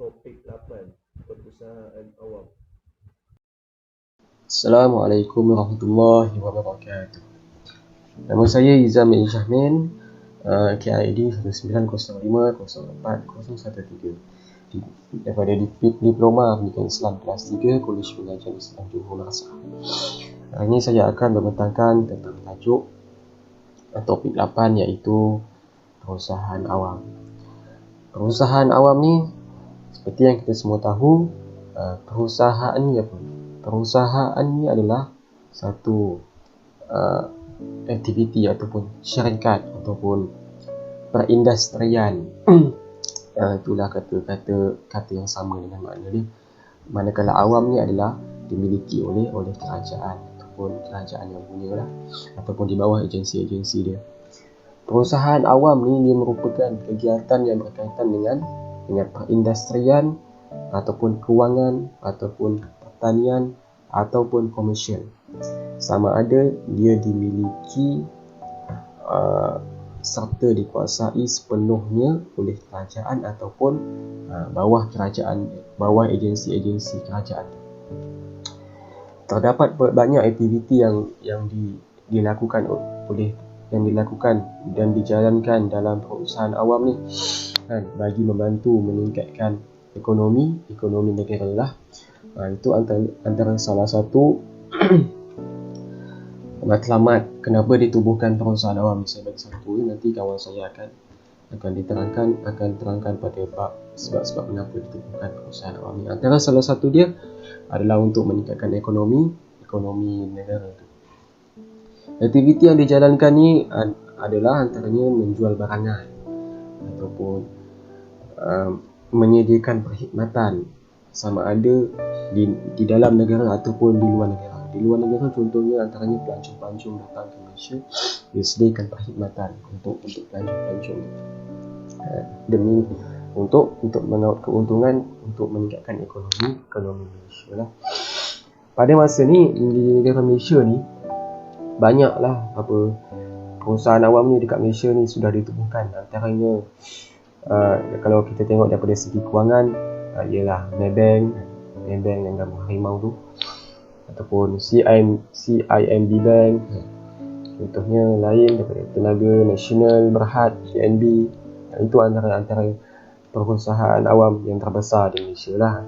Topik 8, perusahaan awam. Assalamualaikum warahmatullahi wabarakatuh. Nama saya Izam bin Syahmin, KID 1905041013 daripada Diploma Pendidikan Islam kelas 3 Kolej Pengajian Islam Johor Madrasah. Hari ini saya akan membentangkan tentang tajuk topik 8, iaitu perusahaan awam. Perusahaan awam ni, seperti yang kita semua tahu, perusahaan ni apa? Perusahaan ni adalah satu aktiviti ataupun syarikat ataupun perindustrian. Itulah kata yang sama dengan makna dia. Manakala awam ni adalah dimiliki oleh kerajaan ataupun kerajaan yang punya lah, ataupun di bawah agensi-agensi dia. Perusahaan awam ni dia merupakan kegiatan yang berkaitan dengan perindustrian ataupun kewangan ataupun pertanian ataupun komersial. Sama ada dia dimiliki serta dikuasai sepenuhnya oleh kerajaan ataupun bawah agensi-agensi kerajaan. Terdapat banyak aktiviti yang dilakukan dan dijalankan dalam perusahaan awam ni, bagi membantu meningkatkan ekonomi negara lah. Itu antara salah satu matlamat kenapa ditubuhkan perusahaan awam. Saya bagi satu, nanti kawan saya akan terangkan pada bab sebab-sebab kenapa ditubuhkan perusahaan awam ni. Antara salah satu dia adalah untuk meningkatkan ekonomi negara tu. Aktiviti yang dijalankan ni adalah antaranya menjual barangan ataupun menyediakan perkhidmatan, sama ada di dalam negara ataupun di luar negara. Di luar negara contohnya antaranya pelancong-pelancong datang ke Malaysia, dia sediakan perkhidmatan untuk pelancong-pelancong demi untuk mendapat keuntungan untuk meningkatkan ekonomi Malaysia lah. Pada masa ni di negara Malaysia ni banyaklah perusahaan awam ni dekat Malaysia ni sudah ditubuhkan. Antaranya kalau kita tengok daripada segi kewangan, ialah Maybank yang gambar harimau tu, ataupun CIMB Bank. Contohnya lain daripada Tenaga Nasional Berhad, TNB. Itu antara perusahaan awam yang terbesar di Malaysia lah,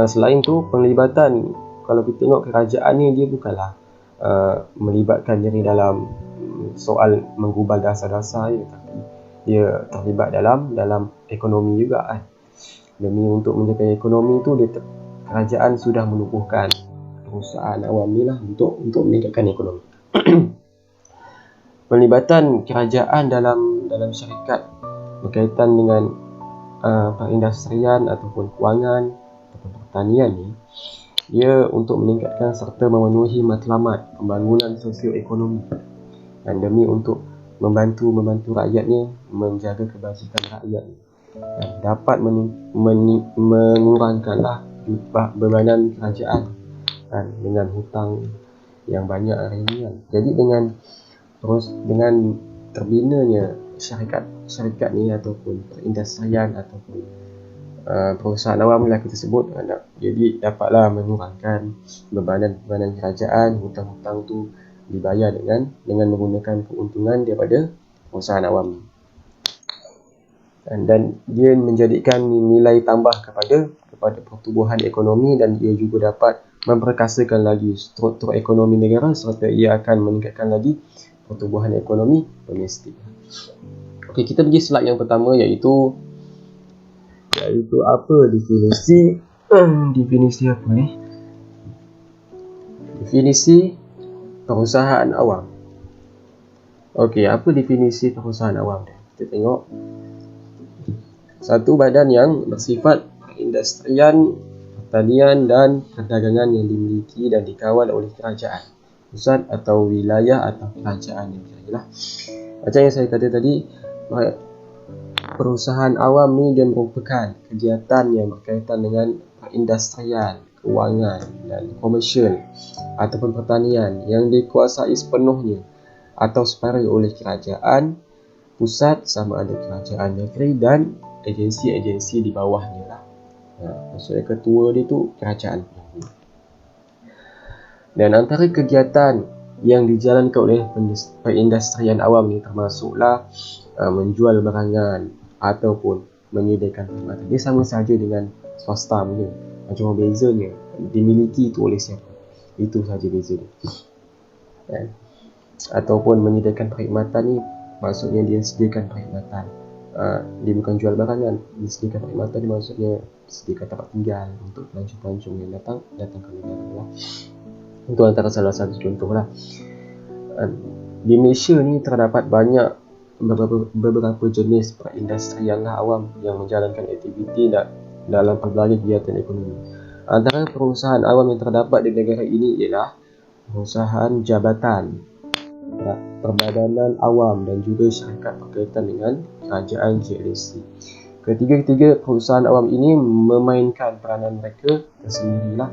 selain tu penglibatan, kalau kita tengok kerajaan ni, dia bukanlah melibatkan diri dalam soal menggubal dasar-dasar je, tapi dia terlibat dalam ekonomi juga kan. Demi untuk menjaga ekonomi tu, kerajaan sudah menubuhkan perusahaan awam ni lah untuk meningkatkan ekonomi. Penlibatan kerajaan dalam syarikat berkaitan dengan perindustrian ataupun kewangan ataupun pertanian ni, ia untuk meningkatkan serta memenuhi matlamat pembangunan sosioekonomi, dan demi untuk membantu rakyatnya menjaga kebajikan rakyat, dan dapat mengurangkanlah bebanan kerajaan dengan hutang yang banyak hari ini kan. Jadi dengan terbinanya syarikat ni ataupun perindustrian ataupun perusahaan awam lah kita sebut, jadi dapatlah mengurangkan bebanan kerajaan. Hutang-hutang tu dibayar dengan menggunakan keuntungan daripada perusahaan awam, dan dia menjadikan nilai tambah kepada pertumbuhan ekonomi, dan ia juga dapat memperkasakan lagi struktur ekonomi negara, serta ia akan meningkatkan lagi pertumbuhan ekonomi domestik. Okey, kita pergi slide yang pertama, iaitu apa definisi apa ni? Definisi perusahaan awam. Okey, apa definisi perusahaan awam dia? Kita tengok. Satu badan yang bersifat perindustrian, pertanian dan perdagangan yang dimiliki dan dikawal oleh kerajaan pusat atau wilayah atau kerajaan yang kiralah. Macam yang saya kata tadi, perusahaan awam ni dia merupakan kegiatan yang berkaitan dengan perindustrian, kewangan dan komersial ataupun pertanian yang dikuasai sepenuhnya atau separuh oleh kerajaan, pusat sama ada kerajaan negeri dan agensi-agensi di bawahnya lah. Maksudnya ketua dia tu kerajaan. Dan antara kegiatan yang dijalankan oleh perindustrian awam ni termasuklah menjual barangan ataupun menyediakan perkhidmatan. Dia sama saja dengan swasta punya. Cuma bezanya dimiliki itu oleh siapa. Itu saja beza dia. Ataupun menyediakan perkhidmatan ni maksudnya dia sediakan perkhidmatan. Dia bukan jual barangan, dia sediakan perkhidmatan ni maksudnya sediakan tempat tinggal untuk pelancong-pelancong yang datang ke negara lah. Itu antara salah satu contoh lah. Di Malaysia ni terdapat banyak beberapa jenis perindustrian lah awam yang menjalankan aktiviti dalam pelbagai kegiatan ekonomi. Antara perusahaan awam yang terdapat di negara ini ialah perusahaan jabatan, perbadanan awam dan juga syarikat berkaitan dengan kerajaan GLC. Ketiga-tiga perusahaan awam ini memainkan peranan mereka tersendirilah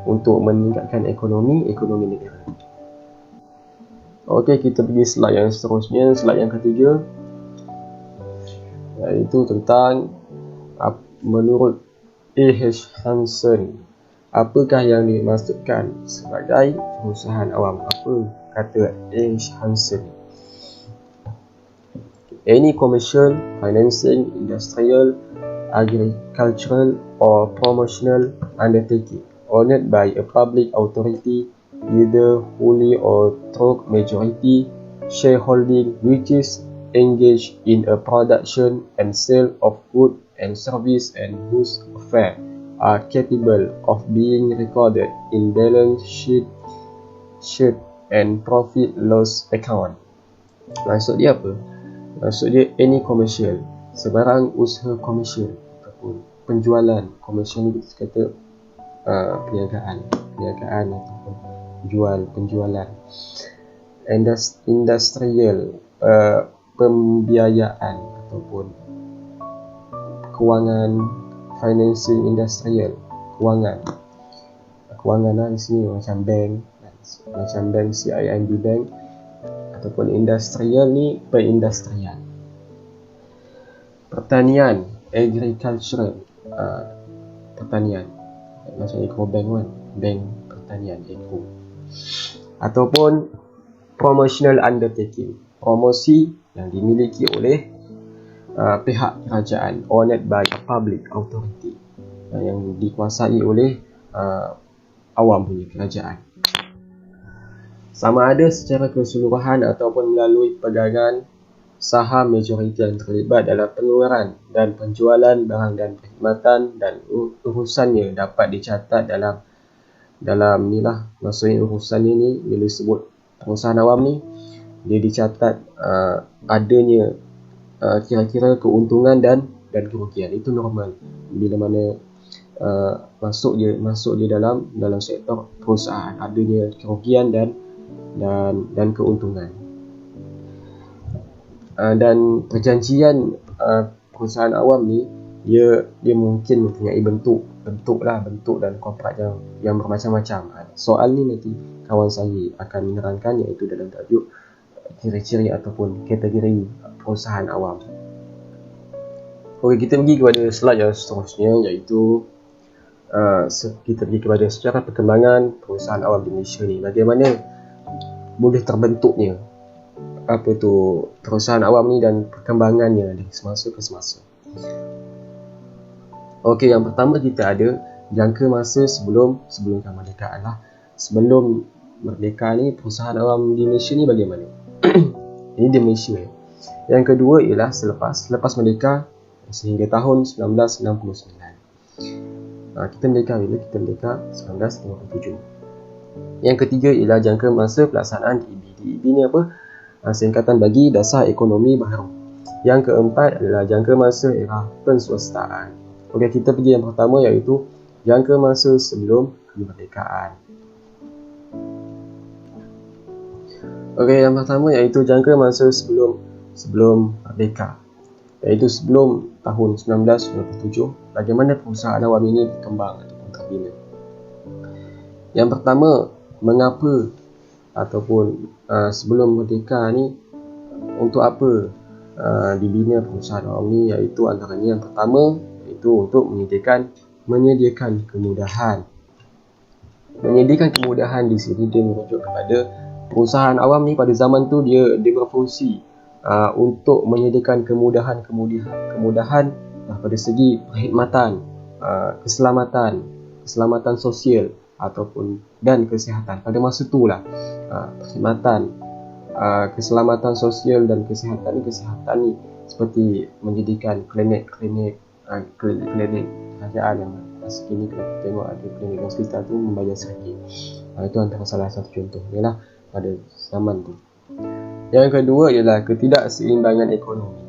untuk meningkatkan ekonomi negara. Okey, kita pergi slide yang seterusnya, slide yang ketiga, iaitu tentang menurut A.H. Hansen, apakah yang dimaksudkan sebagai perusahaan awam? Apa kata A.H. Hansen? Any commercial, financing, industrial, agricultural or promotional undertaking owned by a public authority, either wholly or through majority shareholding, which is engaged in a production and sale of goods and service and whose affairs are capable of being recorded in balance sheet and profit loss account. Maksud dia apa? Maksud dia any commercial, sebarang usaha komersial ataupun penjualan. Komersial ni kita kata perniagaan ataupun penjualan. Industrial, pembiayaan ataupun kewangan, financing industrial, kewangan lah di sini macam bank CIMB Bank, ataupun industrial ni perindustrian. Pertanian, agricultural, pertanian macam Ecobank kan, bank pertanian, Eco. Ataupun promotional undertaking, promosi yang dimiliki oleh pihak kerajaan, owned by a public authority, yang dikuasai oleh awam punya kerajaan. Sama ada secara keseluruhan ataupun melalui pegangan saham majoriti yang terlibat dalam pengeluaran dan penjualan barang dan perkhidmatan, dan urusannya dapat dicatat dalam ni lah. Maksudnya urusan ni bila sebut perusahaan awam ni, dia dicatat adanya kira-kira keuntungan dan kerugian. Itu normal bila mana masuk dia dalam sektor perusahaan, adanya kerugian dan keuntungan. Dan perjanjian perusahaan awam ni dia mungkin mempunyai bentuk dan kontrak yang bermacam-macam. Soal ni nanti kawan saya akan menerangkan, iaitu dalam tajuk ciri-ciri ataupun kategori perusahaan awam. Okey, kita pergi kepada slide yang seterusnya, iaitu kita pergi kepada sejarah perkembangan perusahaan awam di Malaysia ni. Bagaimana boleh terbentuknya perusahaan awam ni dan perkembangannya dari semasa ke semasa. Okey, yang pertama kita ada jangka masa sebelum kemerdekaan lah. Sebelum merdeka ni perusahaan awam di Malaysia ni bagaimana? Ini di Malaysia. Yang kedua ialah selepas merdeka sehingga tahun 1969. Kita merdeka bila? Kita merdeka 1957. Yang ketiga ialah jangka masa pelaksanaan DEB. DEB ni apa? Singkatan bagi Dasar Ekonomi Baharu. Yang keempat adalah jangka masa era penswastaan. Okey, kita pergi yang pertama, iaitu jangka masa sebelum kemerdekaan. Okey, yang pertama iaitu jangka masa sebelum merdeka, iaitu sebelum tahun 1997. Bagaimana perusahaan awam ini berkembang ataupun terbina? Yang pertama, mengapa ataupun sebelum merdeka ni untuk apa dibina perusahaan awam ni, iaitu antaranya yang pertama iaitu untuk menyediakan kemudahan. Menyediakan kemudahan di sini dia merujuk kepada perusahaan awam ni pada zaman tu dia berfungsi untuk menyediakan kemudahan pada segi perkhidmatan, keselamatan sosial ataupun dan kesihatan. Pada masa itulah perkhidmatan, keselamatan sosial dan kesihatan ni seperti menjadikan klinik kerajaan yang sekini kita tengok ada klinik hospital tu membayar sedikit. Itu antara salah satu contohnya lah pada zaman tu. Yang kedua ialah ketidakseimbangan ekonomi.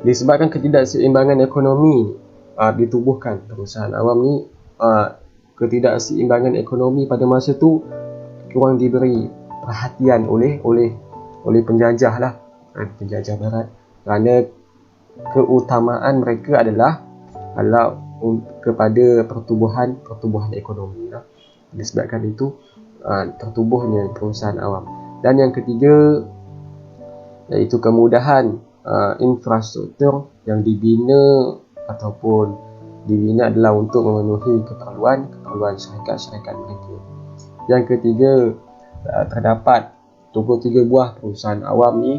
Disebabkan ketidakseimbangan ekonomi ditubuhkan perusahaan awam ni, ketidakseimbangan ekonomi pada masa tu kurang diberi perhatian oleh penjajah lah, penjajah barat, kerana keutamaan mereka adalah kepada pertumbuhan ekonomi lah. Disebabkan itu tertubuhnya perusahaan awam. Dan yang ketiga iaitu kemudahan infrastruktur yang dibina adalah untuk memenuhi keperluan syarikat mereka. Yang ketiga, terdapat 23 buah perusahaan awam ni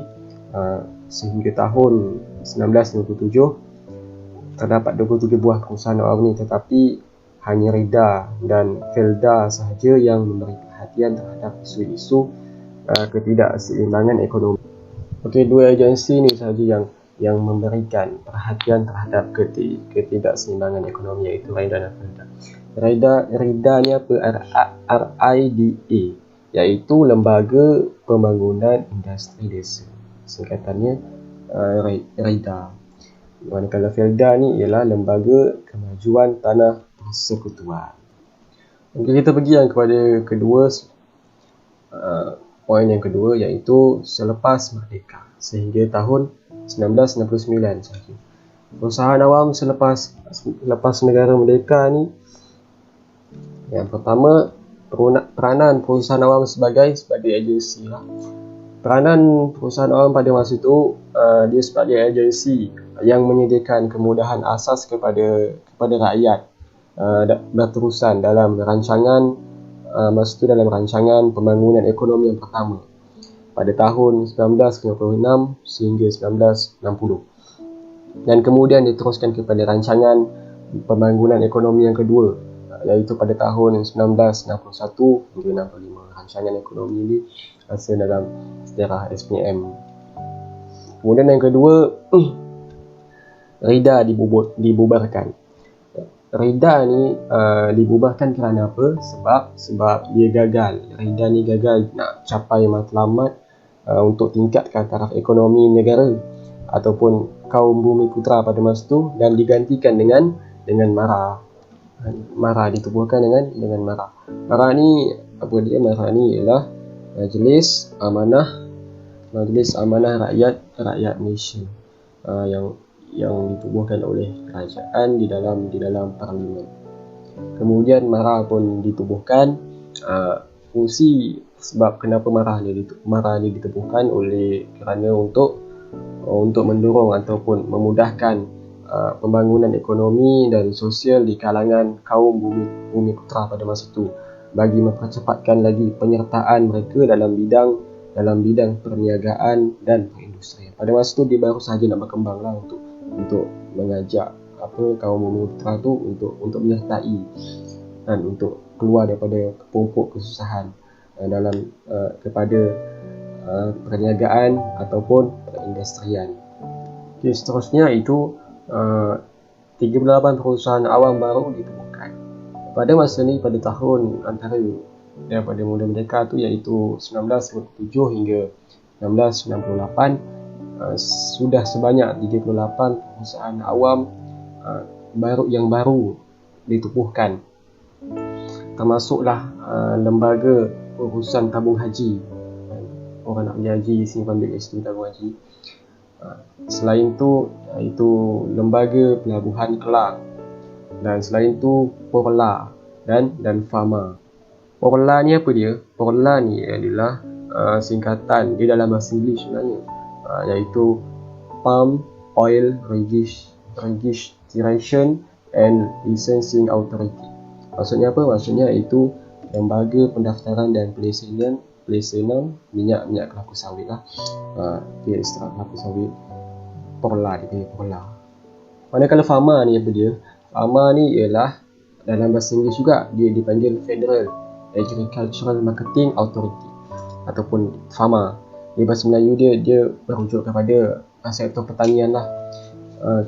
sehingga tahun 1957 terdapat 23 buah perusahaan awam ni, tetapi hanya RIDA dan FELDA sahaja yang memberi perhatian terhadap isu-isu ketidakseimbangan ekonomi. Okey, dua agensi ni sahaja yang memberikan perhatian terhadap ketidakseimbangan ekonomi, iaitu RIDA dan FELDA. RIDA ni apa? RIDA, iaitu Lembaga Pembangunan Industri Desa. Singkatannya RIDA. Manakala FELDA ni ialah Lembaga Kemajuan Tanah Persekutuan. Okey, kita pergi yang kepada kedua, poin yang kedua, iaitu selepas merdeka sehingga tahun 1969 sahaja. Perusahaan awam selepas negara merdeka ni, yang pertama, peranan perusahaan awam sebagai agensi lah. Peranan perusahaan awam pada masa itu dia sebagai agensi yang menyediakan kemudahan asas kepada rakyat berterusan dalam rancangan dalam rancangan pembangunan ekonomi yang pertama pada tahun 1956 sehingga 1960, dan kemudian diteruskan kepada rancangan pembangunan ekonomi yang kedua, iaitu pada tahun 1961 hingga 65. Rancangan ekonomi ini asal dalam sejarah SPM. Kemudian yang kedua, RIDA dibubarkan. RIDA ni dibubarkan kerana apa? Sebab dia gagal. RIDA ni gagal nak capai matlamat untuk tingkatkan taraf ekonomi negara ataupun kaum Bumiputra pada masa itu, dan digantikan dengan MARA. MARA ditubuhkan dengan MARA. MARA ni apa dia? MARA ni ialah Majlis Amanah Rakyat Malaysia, yang ditubuhkan oleh kerajaan di dalam parlimen. Kemudian MARA pun ditubuhkan. Fungsi sebab kenapa MARA ni ditubuhkan kerana untuk mendorong ataupun memudahkan pembangunan ekonomi dan sosial di kalangan kaum Bumiputra pada masa itu, bagi mempercepatkan lagi penyertaan mereka dalam bidang perniagaan dan perindustrian. Pada masa itu dia baru sahaja nak berkembang lah untuk mengajak kaum Bumiputra tu untuk menyertai dan untuk keluar daripada kepompok kesusahan kepada perniagaan ataupun perindustrian. Okay, seterusnya itu 38 perusahaan awam baru ditemukan pada masa ni, pada tahun daripada mula merdeka tu, iaitu 1957 hingga 1968. Sudah sebanyak 38 perusahaan awam yang baru ditubuhkan, termasuklah lembaga urusan tabung haji. Orang nak pergi haji, simpan duit kat situ, tabung haji. Selain tu, iaitu lembaga pelabuhan Kelang, dan selain tu Porla dan Fama. Porla ni apa dia? Porla ni adalah singkatan, dia dalam bahasa Inggeris sebenarnya. iaitu Palm Oil Registration and Licensing Authority. Maksudnya apa? Maksudnya iaitu Lembaga Pendaftaran dan Pelesenan minyak kelapa sawit lah. Dia istilah kelapa sawit, Porla, dia panggil Porla. Manakala FAMA ni apa dia? FAMA ni ialah dalam bahasa Inggeris juga dia dipanggil Federal Agricultural Marketing Authority ataupun FAMA. Di bahasa Melayu dia merujuk kepada sektor pertanian lah.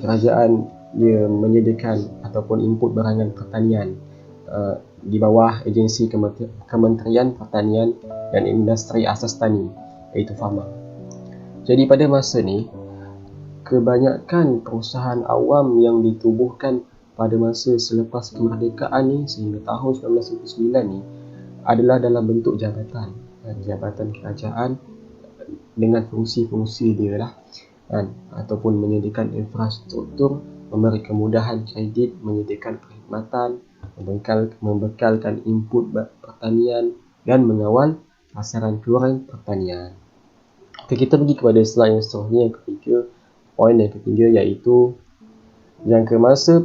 Kerajaan dia menyediakan ataupun input barangan pertanian di bawah agensi Kementerian Pertanian dan Industri Asas Tani, iaitu FAMA. Jadi pada masa ni, kebanyakan perusahaan awam yang ditubuhkan pada masa selepas kemerdekaan ni sehingga tahun 1999 ni adalah dalam bentuk jabatan kerajaan dengan fungsi-fungsi dia lah, ataupun menyediakan infrastruktur, memberi kemudahan kredit, menyediakan perkhidmatan, membekalkan input pertanian dan mengawal pasaran keluaran pertanian. Okay, kita pergi kepada slide yang seterusnya, yang ketiga. Poin yang ketiga iaitu jangka masa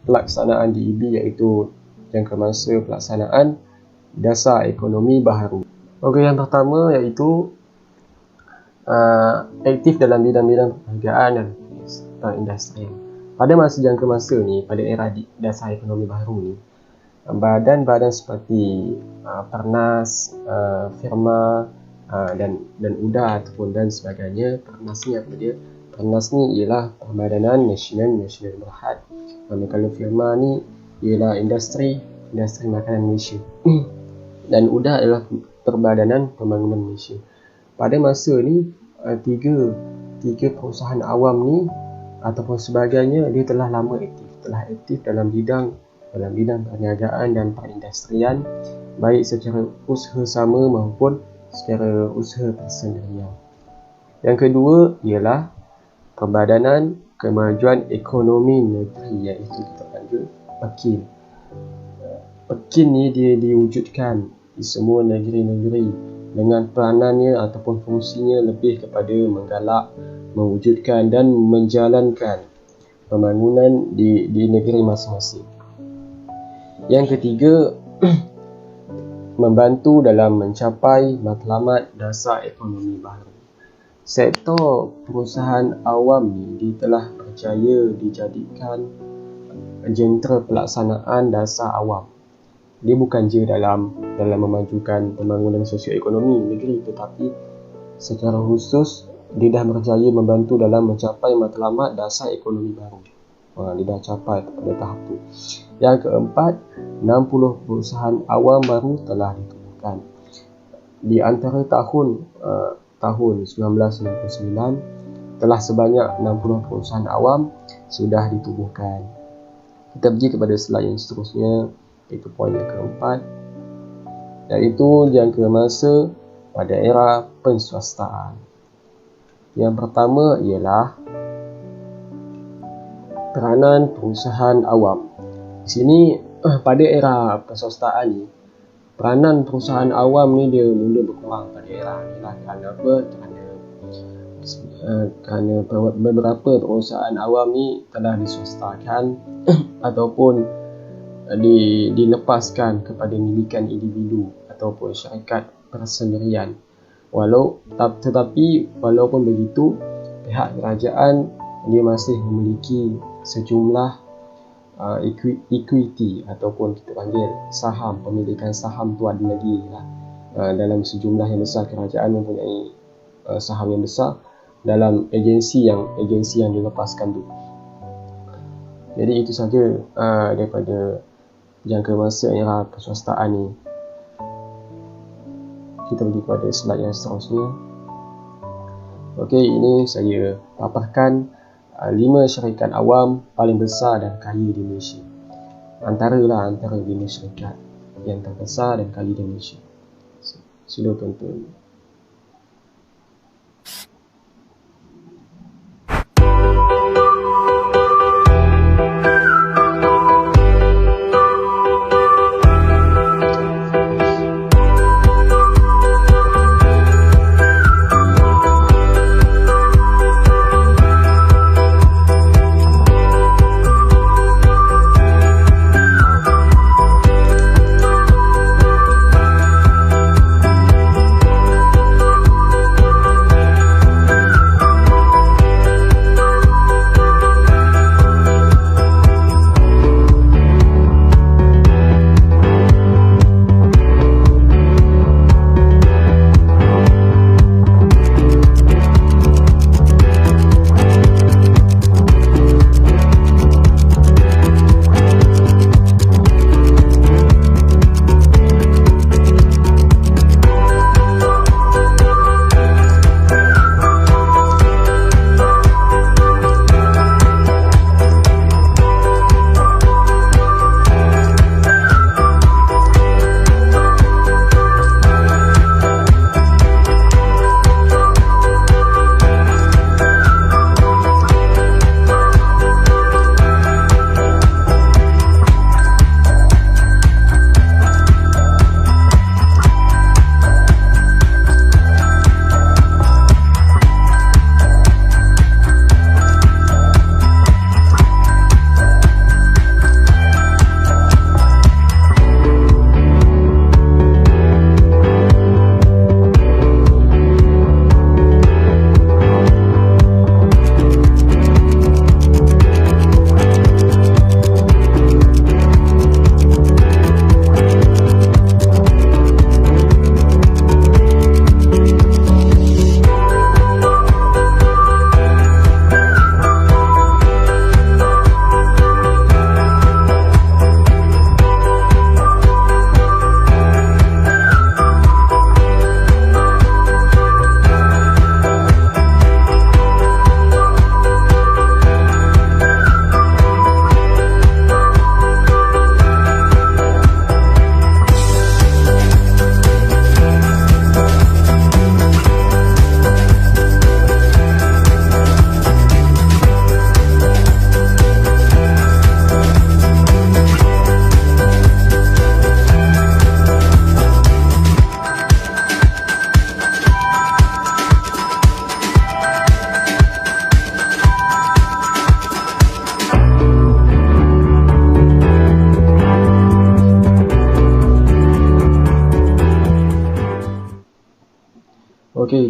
pelaksanaan DEB, iaitu jangka masa pelaksanaan dasar ekonomi baharu. Okey, yang pertama iaitu aktif dalam bidang-bidang perniagaan dan industri. Pada jangka masa ni, pada era dasar ekonomi baharu ni, badan-badan seperti Pernas, Firma dan UDA ataupun dan sebagainya. Pernas ni apa dia? Pernas ni ialah Perbadanan Nasional Berhad. Manakala Firma ni ialah Industri Makanan Malaysia. Dan UDA adalah Perbadanan Pembangunan Malaysia. Pada masa ni, tiga perusahaan awam ni ataupun sebagainya, dia telah lama aktif dalam bidang perniagaan dan perindustrian, baik secara usaha sama maupun secara usaha persendirian. Yang kedua ialah Perbadanan Kemajuan Ekonomi Negeri, iaitu kita panggil PEKIN. PEKIN ni dia diwujudkan di semua negeri-negeri dengan peranannya ataupun fungsinya lebih kepada menggalak, mewujudkan dan menjalankan pembangunan di negeri masing-masing. Yang ketiga, membantu dalam mencapai matlamat dasar ekonomi baharu. Sektor perusahaan awam ni dia telah berjaya dijadikan jentera pelaksanaan dasar awam. Dia bukan je dalam memajukan pembangunan sosioekonomi negeri, tetapi secara khusus dia dah berjaya membantu dalam mencapai matlamat dasar ekonomi baru. Dia dah capai pada tahap tu. Yang keempat, 60 perusahaan awam baru telah ditubuhkan. Di antara tahun 1999 telah sebanyak 60 perusahaan awam sudah ditubuhkan. Kita pergi kepada slide yang seterusnya, iaitu poin yang keempat, iaitu jangka masa pada era penswastaan. Yang pertama ialah peranan perusahaan awam. Di sini pada era penswastaan ni, peranan perusahaan awam ni dia mula berkurang pada era ni lah. Kerana apa? Kerana beberapa perusahaan awam ni telah diswastakan ataupun dilepaskan kepada milikan individu ataupun syarikat persendirian. Tetapi walaupun begitu, pihak kerajaan dia masih memiliki sejumlah equity ataupun kita panggil saham. Pemilikan saham tu ada lagi lah. Dalam sejumlah yang besar, kerajaan mempunyai saham yang besar dalam agensi yang dilepaskan tu. Jadi itu saja daripada jangka masa era perswastaan ni. Kita pergi kepada slide yang seterusnya. Okey, ini saya paparkan 5 syarikat awam paling besar dan kaya di Malaysia. Antara 5 syarikat yang terbesar dan kaya di Malaysia. Sila tonton.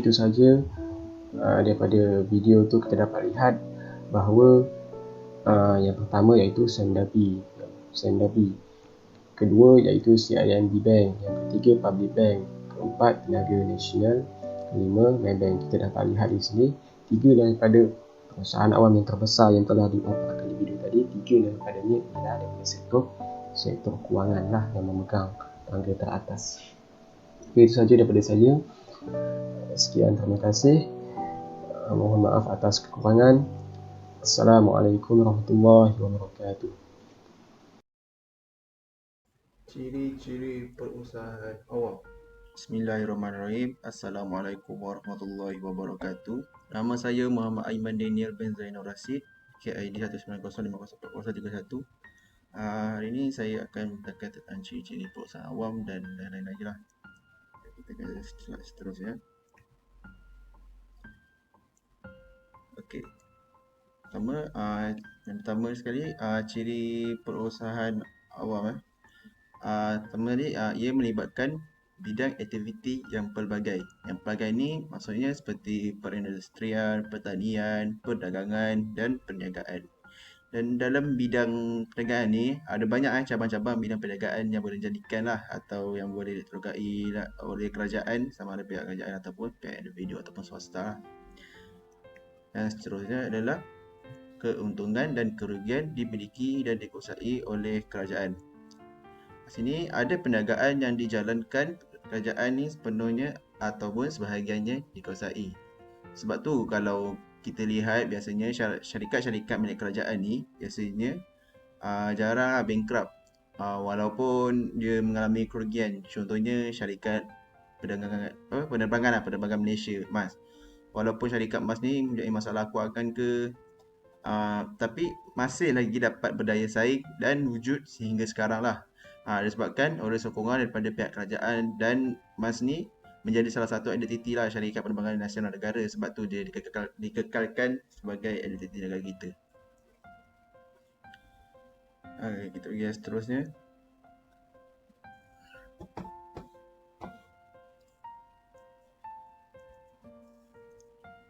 itu saja daripada video tu kita dapat lihat bahawa yang pertama iaitu Sendabi, kedua iaitu CIMB Bank, yang ketiga Public Bank, keempat Tenaga Nasional, kelima Maybank. Kita dapat lihat di sini 3 daripada perusahaan awam yang terbesar yang telah dipaparkan di video tadi, 3 daripadanya adalah daripada sektor kewangan lah yang memegang tangga teratas. Okay, itu saja daripada saya. Sekian, terima kasih. Mohon maaf atas kekurangan. Assalamualaikum warahmatullahi wabarakatuh. Ciri-ciri perusahaan awam. Bismillahirrahmanirrahim. Assalamualaikum warahmatullahi wabarakatuh. Nama saya Muhammad Aiman Daniel bin Zainal Rashid, KID 190504131. Hari ini saya akan bercakap tentang ciri-ciri perusahaan awam dan lain-lain lagi lah. Kita akan seterusnya. Okey. Yang pertama sekali, ciri perusahaan awam. Pertama tadi, ia melibatkan bidang aktiviti yang pelbagai. Yang pelbagai ni maksudnya seperti perindustrian, pertanian, perdagangan dan perniagaan. Dan dalam bidang perniagaan ni ada banyak cabang-cabang bidang perniagaan yang boleh dijadikan lah, atau yang boleh diterokai oleh kerajaan, sama ada pihak kerajaan ataupun pihak individu ataupun swasta lah. Yang seterusnya adalah keuntungan dan kerugian dimiliki dan dikuasai oleh kerajaan. Sini ada perniagaan yang dijalankan kerajaan ni sepenuhnya ataupun sebahagiannya dikuasai. Sebab tu kalau kita lihat biasanya syarikat-syarikat milik kerajaan ni biasanya jarang bankrupt, walaupun dia mengalami kerugian. Contohnya syarikat penerbangan Malaysia, MAS. Walaupun syarikat MAS ni mempunyai masalah kewangan ke, tapi masih lagi dapat berdaya saing dan wujud sehingga sekarang lah. Disebabkan oleh sokongan daripada pihak kerajaan, dan MAS ni menjadi salah satu identiti lah syarikat penerbangan nasional negara. Sebab tu dia dikekalkan sebagai identiti negara kita. Kita pergi yang seterusnya.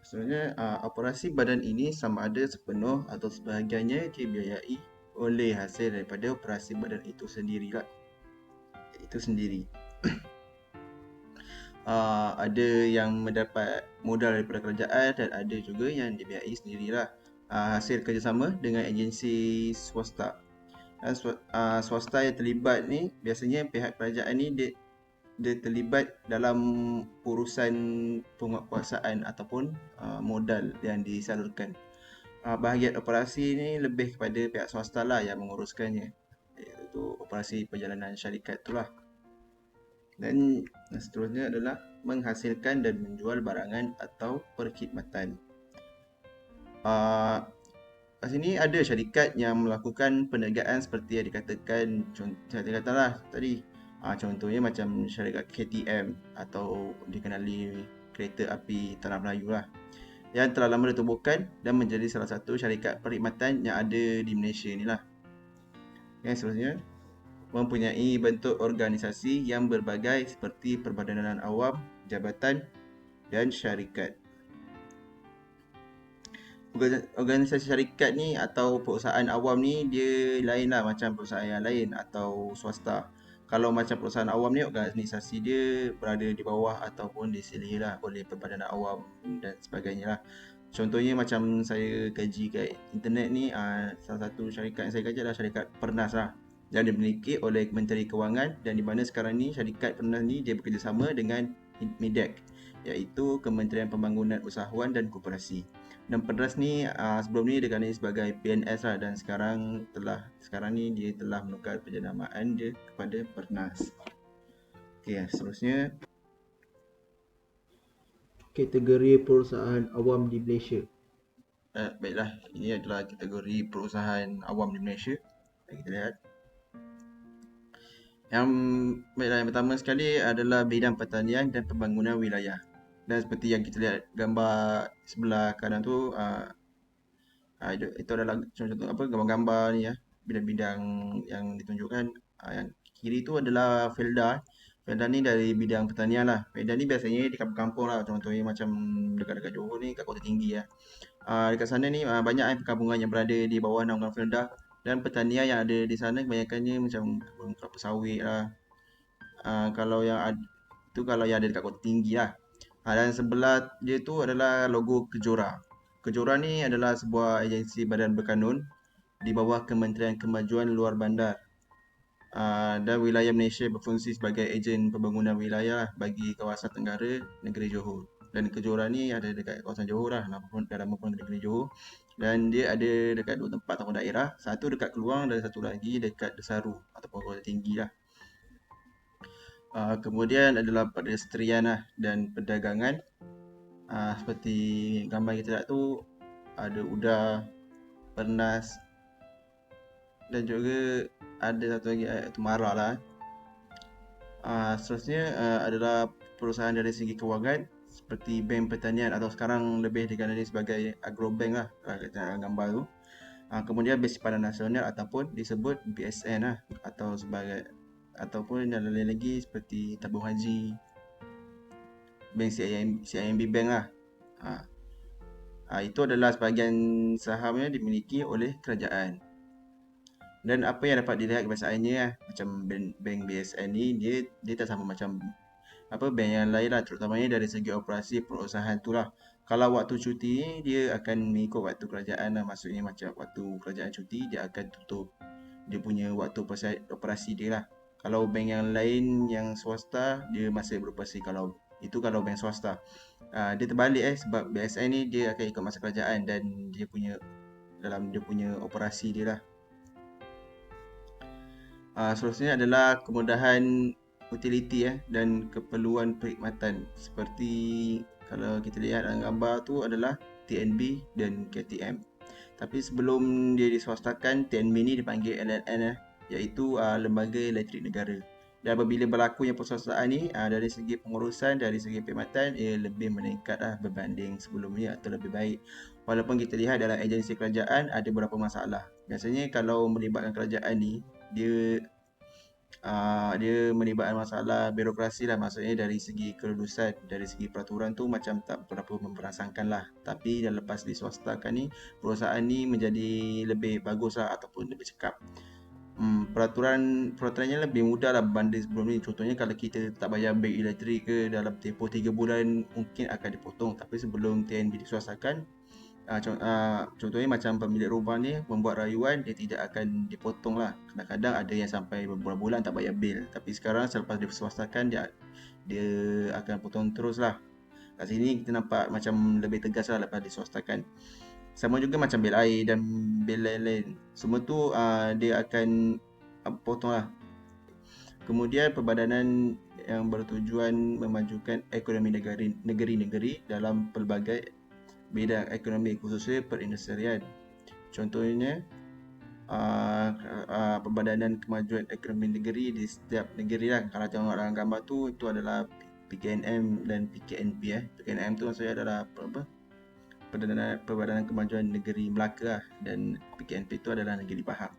Sebenarnya operasi badan ini sama ada sepenuh atau sebahagiannya dibiayai oleh hasil daripada operasi badan itu sendiri. Ada yang mendapat modal daripada kerajaan dan ada juga yang dibiayai sendirilah, hasil kerjasama dengan agensi swasta. Dan swasta yang terlibat ni biasanya pihak kerajaan ni dia terlibat dalam urusan penguatkuasaan ataupun modal yang disalurkan. Bahagian operasi ni lebih kepada pihak swasta lah yang menguruskannya, iaitu operasi perjalanan syarikat tu lah. Dan seterusnya adalah menghasilkan dan menjual barangan atau perkhidmatan. Kat sini ada syarikat yang melakukan perniagaan seperti yang dikatakan, saya katalah tadi. Contohnya macam syarikat KTM atau dikenali Kereta Api Tanah Melayu lah, yang telah lama ditubuhkan dan menjadi salah satu syarikat perkhidmatan yang ada di Malaysia ni lah. Yang seterusnya, mempunyai bentuk organisasi yang berbagai seperti perbadanan awam, jabatan dan syarikat. Organisasi syarikat ni atau perusahaan awam ni dia lain lah macam perusahaan yang lain atau swasta. Kalau macam perusahaan awam ni, organisasi dia berada di bawah ataupun disilihi lah oleh perbadanan awam dan sebagainya lah. Contohnya macam saya kaji kat internet ni, salah satu syarikat yang saya kaji adalah syarikat Pernas lah, yang dimiliki oleh Menteri Kewangan, dan di mana sekarang ni syarikat Pernas ni dia bekerjasama dengan MIDEC, iaitu Kementerian Pembangunan Usahawan dan Koperasi. Dan Pernas ni sebelum ni dikenali sebagai PNS lah, dan sekarang ni dia telah menukar penjenamaan dia kepada Pernas. Okey, seterusnya Kategori perusahaan awam di Malaysia. Baiklah, ini adalah kategori perusahaan awam di Malaysia. Kita lihat. Yang pertama sekali adalah bidang pertanian dan pembangunan wilayah. Dan seperti yang kita lihat gambar sebelah kanan tu, itu adalah contoh gambar-gambar ni ya, bidang-bidang yang ditunjukkan. Yang kiri tu adalah Felda. Fedan ni dari bidang pertanian lah. Fedan ni biasanya di kampung-kampung lah. Contohnya macam dekat-dekat Johor ni, kat Kota Tinggi lah. Dekat sana ni banyak perkampungan yang berada di bawah naungan Felda. Dan pertanian yang ada di sana kebanyakannya macam kebun kelapa sawit lah. Kalau yang tu kalau yang ada dekat Kota Tinggi lah. Dan sebelah dia tu adalah logo Kejora. Kejora ni adalah sebuah agensi badan berkanun di bawah Kementerian Kemajuan Luar Bandar. Dan wilayah Malaysia berfungsi sebagai ejen pembangunan wilayah bagi kawasan tenggara negeri Johor. Dan Kejora ni ada dekat kawasan Johor lah, nama pun negeri Johor. Dan dia ada dekat 2 tempat ataupun daerah. Satu dekat Keluang dan satu lagi dekat Desaru ataupun Kota Tinggi lah. Kemudian adalah pedestrian lah dan perdagangan. Seperti gambar kita lihat tu, ada udar, pernas, dan juga ada satu lagi Tumara lah. Seterusnya adalah perusahaan dari segi kewangan seperti bank pertanian atau sekarang lebih dikenali sebagai agrobank lah dalam gambar tu. Kemudian Base Simpanan Nasional ataupun disebut BSN lah, atau sebagai ataupun yang lain lagi seperti tabung haji, bank CIMB Bank lah. Itu adalah sebahagian sahamnya dimiliki oleh kerajaan. Dan apa yang dapat dilihat kebiasaannya lah, macam bank BSN ni dia tak sama macam bank yang lain lah, terutamanya dari segi operasi perusahaan tu lah. Kalau waktu cuti ni dia akan mengikut waktu kerajaan lah, maksudnya macam waktu kerajaan cuti dia akan tutup dia punya waktu operasi dia lah. Kalau bank yang lain yang swasta dia masih beroperasi, kalau bank swasta. Dia terbalik sebab BSN ni dia akan ikut masa kerajaan dan dia punya operasi dia lah. Seterusnya adalah kemudahan utiliti dan keperluan perkhidmatan. Seperti kalau kita lihat dalam gambar tu adalah TNB dan KTM. Tapi sebelum dia diswastakan, TNB ni dipanggil LLN iaitu Lembaga Elektrik Negara. Dan apabila berlakunya perswastaan ni, dari segi pengurusan, dari segi perkhidmatan, ia lebih meningkat berbanding sebelumnya atau lebih baik. Walaupun kita lihat dalam agensi kerajaan ada beberapa masalah. Biasanya kalau melibatkan kerajaan ni, dia melibatkan masalah birokrasi lah, maksudnya dari segi kelulusan, dari segi peraturan tu macam tak berapa memperangsangkan lah. Tapi dah lepas diswastakan ni, perusahaan ni menjadi lebih bagus lah ataupun lebih cekap. Peraturannya lebih mudah lah berbanding sebelum ni. Contohnya kalau kita tak bayar bil elektrik ke dalam tempoh 3 bulan mungkin akan dipotong. Tapi sebelum TNB diswastakan, contohnya macam pemilik rumah ni membuat rayuan, dia tidak akan dipotong lah. Kadang-kadang ada yang sampai berbulan-bulan tak bayar bil. Tapi sekarang selepas diswastakan dia akan potong terus lah. Kat sini kita nampak macam lebih tegas lah lepas diswastakan. Sama juga macam bil air dan bil lain-lain. Semua tu dia akan potong lah. Kemudian perbadanan yang bertujuan memajukan ekonomi negeri-negeri dalam pelbagai bidang ekonomi, khususnya perindustrian. Contohnya Perbadanan Kemajuan Ekonomi Negeri di setiap negeri lah. Kalau tengok dalam gambar tu, itu adalah PKNM dan PKNP. PKNM tu maksudnya adalah Perbadanan Kemajuan Negeri Melaka lah, dan PKNP itu adalah Negeri Pahang.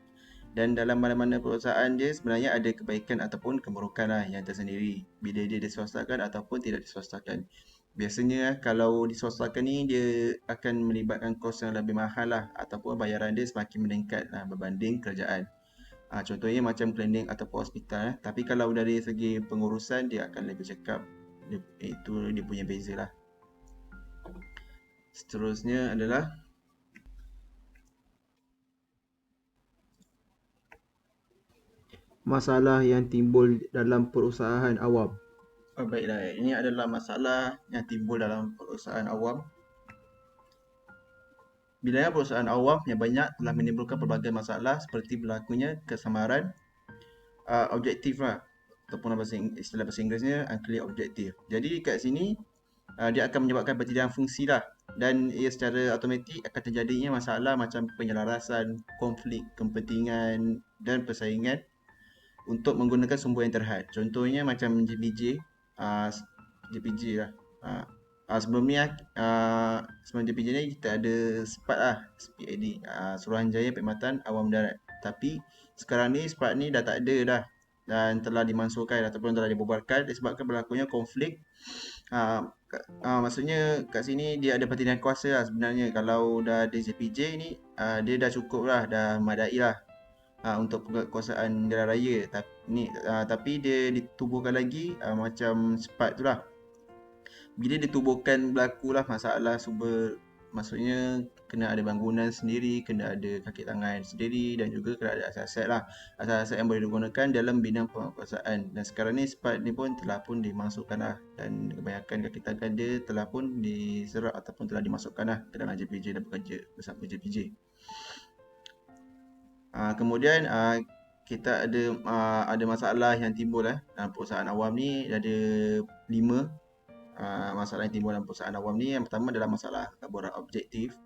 Dan dalam mana-mana perusahaan dia sebenarnya ada kebaikan ataupun keburukan lah yang tersendiri bila dia diswastakan ataupun tidak diswastakan. Biasanya kalau diswastakan ni dia akan melibatkan kos yang lebih mahal lah, ataupun bayaran dia semakin meningkat lah berbanding kerajaan. Contohnya macam klinik ataupun hospital. Tapi kalau dari segi pengurusan dia akan lebih cekap. Itu dia punya beza lah. Seterusnya adalah masalah yang timbul dalam perusahaan awam. baiklah, ini adalah masalah yang timbul dalam perusahaan awam. Bilangan perusahaan awam yang banyak telah menimbulkan pelbagai masalah seperti berlakunya kesamaran objektif lah, ataupun istilah bahasa Inggerisnya unclear objective. Jadi kat sini dia akan menyebabkan pertidakkan fungsi lah, dan ia secara automatik akan terjadinya masalah macam penyelarasan, konflik kepentingan dan persaingan untuk menggunakan sumber yang terhad. Contohnya macam JPJ lah. Sebelum ni sebelum JPJ ni kita ada SPAD lah, SPAD, Suruhanjaya Perkhidmatan Awam Darat. Tapi sekarang ni SPAD ni dah tak ada dah. dan telah dimansuhkan ataupun telah dibubarkan disebabkan berlakunya konflik. Maksudnya kat sini dia ada pertindahan kuasa lah sebenarnya. Kalau dah ada JPJ ni, dia dah cukup lah, dah memadai lah untuk penguasaan jalan raya. Tapi dia ditubuhkan lagi macam cepat tu lah. Bila ditubuhkan berlakulah masalah sumber, maksudnya kena ada bangunan sendiri, kena ada kaki tangan sendiri dan juga kena ada aset-aset lah. Aset-aset yang boleh digunakan dalam bidang penguasaan. Dan sekarang ni SPAT ni pun telah pun dimasukkan lah, dan kebanyakan kaki tangan dia telah pun diserap ataupun telah dimasukkan lah ke dalam JPJ dan bekerja bersama JPJ. Kemudian kita ada masalah yang timbul dalam perusahaan awam ni. Ada 5 masalah yang timbul dalam perusahaan awam ni. Yang pertama adalah masalah kelaburan objektif.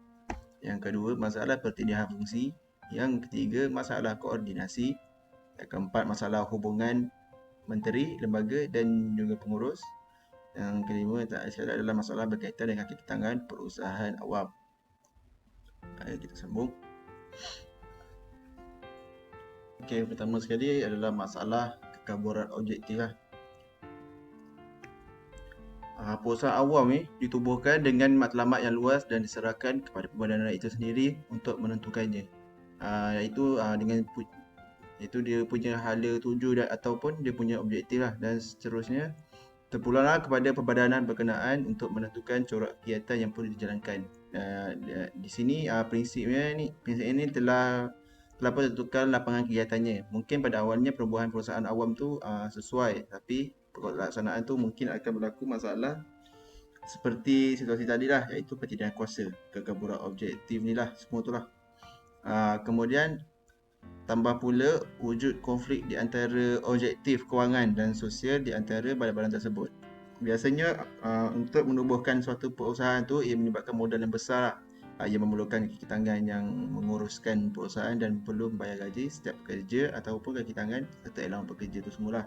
Yang kedua, masalah pertindahan fungsi. Yang ketiga, masalah koordinasi. Yang keempat, masalah hubungan menteri, lembaga dan juga pengurus. Yang kelima adalah masalah berkaitan dengan kaki tangan perusahaan awam. Kita sambung. Okey, pertama sekali adalah masalah kekaburan objektif lah. Perusahaan awam ni ditubuhkan dengan matlamat yang luas dan diserahkan kepada pembadanan itu sendiri untuk menentukannya. Itu dia punya hala tuju ataupun dia punya objektif lah, dan seterusnya terpulanglah kepada pembadanan berkenaan untuk menentukan corak kegiatan yang perlu dijalankan. Di sini prinsip ini telah pun tentukan lapangan kegiatannya. Mungkin pada awalnya perubahan perusahaan awam tu sesuai, tapi pelaksanaan tu mungkin akan berlaku masalah seperti situasi tadi lah, iaitu pertindahan kuasa, kekaburan objektif ni lah, semua tu lah. Kemudian tambah pula wujud konflik di antara objektif kewangan dan sosial di antara badan-badan tersebut. Biasanya untuk menubuhkan suatu perusahaan tu, ia melibatkan modal yang besar lah. Ia memerlukan kaki tangan yang menguruskan perusahaan dan perlu membayar gaji setiap pekerja ataupun kaki tangan serta elemen pekerja tu semualah.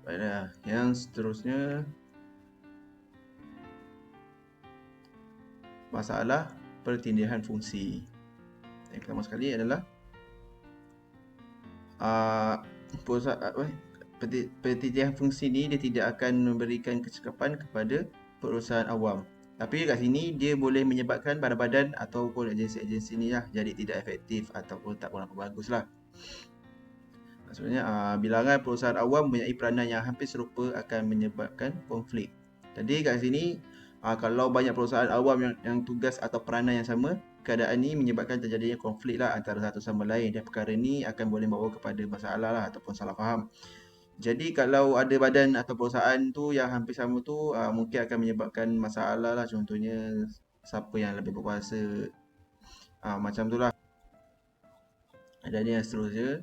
Baiklah, yang seterusnya masalah pertindahan fungsi. Yang pertama sekali adalah pertindahan fungsi ni dia tidak akan memberikan kecekapan kepada perusahaan awam. Tapi kat sini dia boleh menyebabkan badan-badan ataupun agensi-agensi ni lah jadi tidak efektif ataupun tak berapa bagus lah. Maksudnya bilangan perusahaan awam mempunyai peranan yang hampir serupa akan menyebabkan konflik. Jadi kat sini kalau banyak perusahaan awam yang tugas atau peranan yang sama, keadaan ini menyebabkan terjadinya konflik lah antara satu sama lain, dan perkara ini akan boleh membawa kepada masalah lah ataupun salah faham. Jadi kalau ada badan atau perusahaan tu yang hampir sama tu, mungkin akan menyebabkan masalah lah. Contohnya siapa yang lebih berkuasa, macam tu lah. Dan yang seterusnya,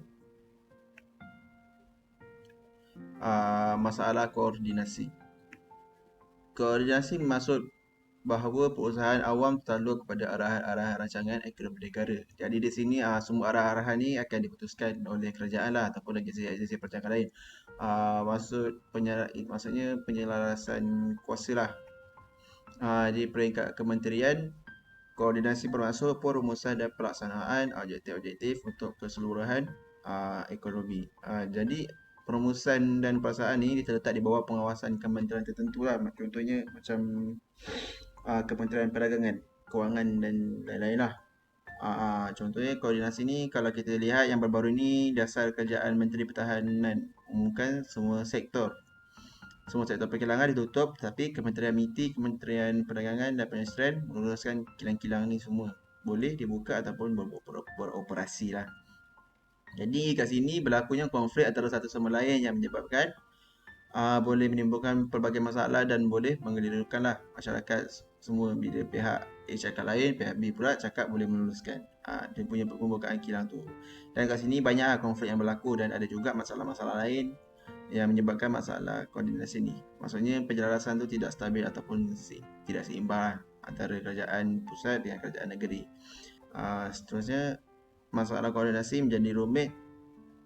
masalah koordinasi. Koordinasi maksud bahawa perusahaan awam tertakluk kepada arahan-arahan rancangan ekonomi negara. Jadi di sini semua arahan-arahan ni akan diputuskan oleh kerajaan lah ataupun agensi-agensi percangkan lain. Maksudnya penyelarasan kuasa lah. Di peringkat kementerian, koordinasi bermaksud perumusan dan pelaksanaan objektif-objektif untuk keseluruhan ekonomi. Jadi perumusan dan pelaksanaan ni terletak di bawah pengawasan kementerian tertentu lah. Contohnya macam Kementerian Perdagangan, Kewangan dan lain-lain lah. Contohnya koordinasi ni kalau kita lihat yang baru-baru ni, dasar kerjaan Menteri Pertahanan umumkan semua sektor perkilangan ditutup, tapi Kementerian MITI, Kementerian Perdagangan dan Perindustrian menguruskan kilang-kilang ni semua boleh dibuka ataupun beroperasi lah. Jadi kat sini berlakunya konflik antara satu sama lain yang menyebabkan boleh menimbulkan pelbagai masalah dan boleh menggelirukan lah masyarakat semua. Bila pihak A cakap lain, pihak B pula cakap boleh meluluskan dia punya pembukaan kilang tu. Dan kat sini banyak konflik yang berlaku dan ada juga masalah-masalah lain yang menyebabkan masalah koordinasi ni. Maksudnya penjelasan tu tidak stabil ataupun tidak seimbang antara kerajaan pusat dengan kerajaan negeri. Seterusnya, masalah koordinasi menjadi rumit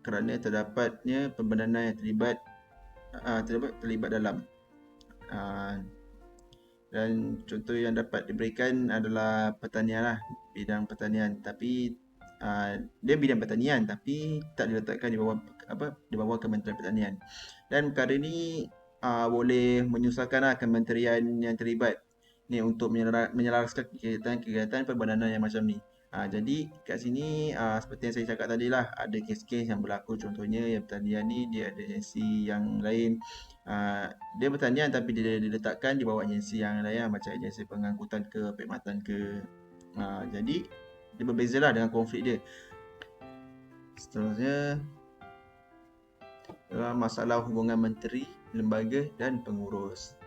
kerana terdapatnya pembadanan yang terlibat dalam. Dan contoh yang dapat diberikan adalah pertanian lah, bidang pertanian. Tapi dia bidang pertanian tapi tak diletakkan di bawah di bawah Kementerian Pertanian. Dan perkara ni boleh menyusahkanlah kementerian yang terlibat ni untuk menyelaraskan kegiatan perbadanan yang macam ni. Jadi kat sini seperti yang saya cakap tadi lah, ada kes-kes yang berlaku, contohnya yang pertanian ni dia ada agensi yang lain. Dia pertanian tapi dia diletakkan di bawah agensi yang lain lah, macam agensi pengangkutan ke, perkhidmatan ke. Jadi dia berbezalah dengan konflik dia. Seterusnya adalah masalah hubungan menteri, lembaga dan pengurus.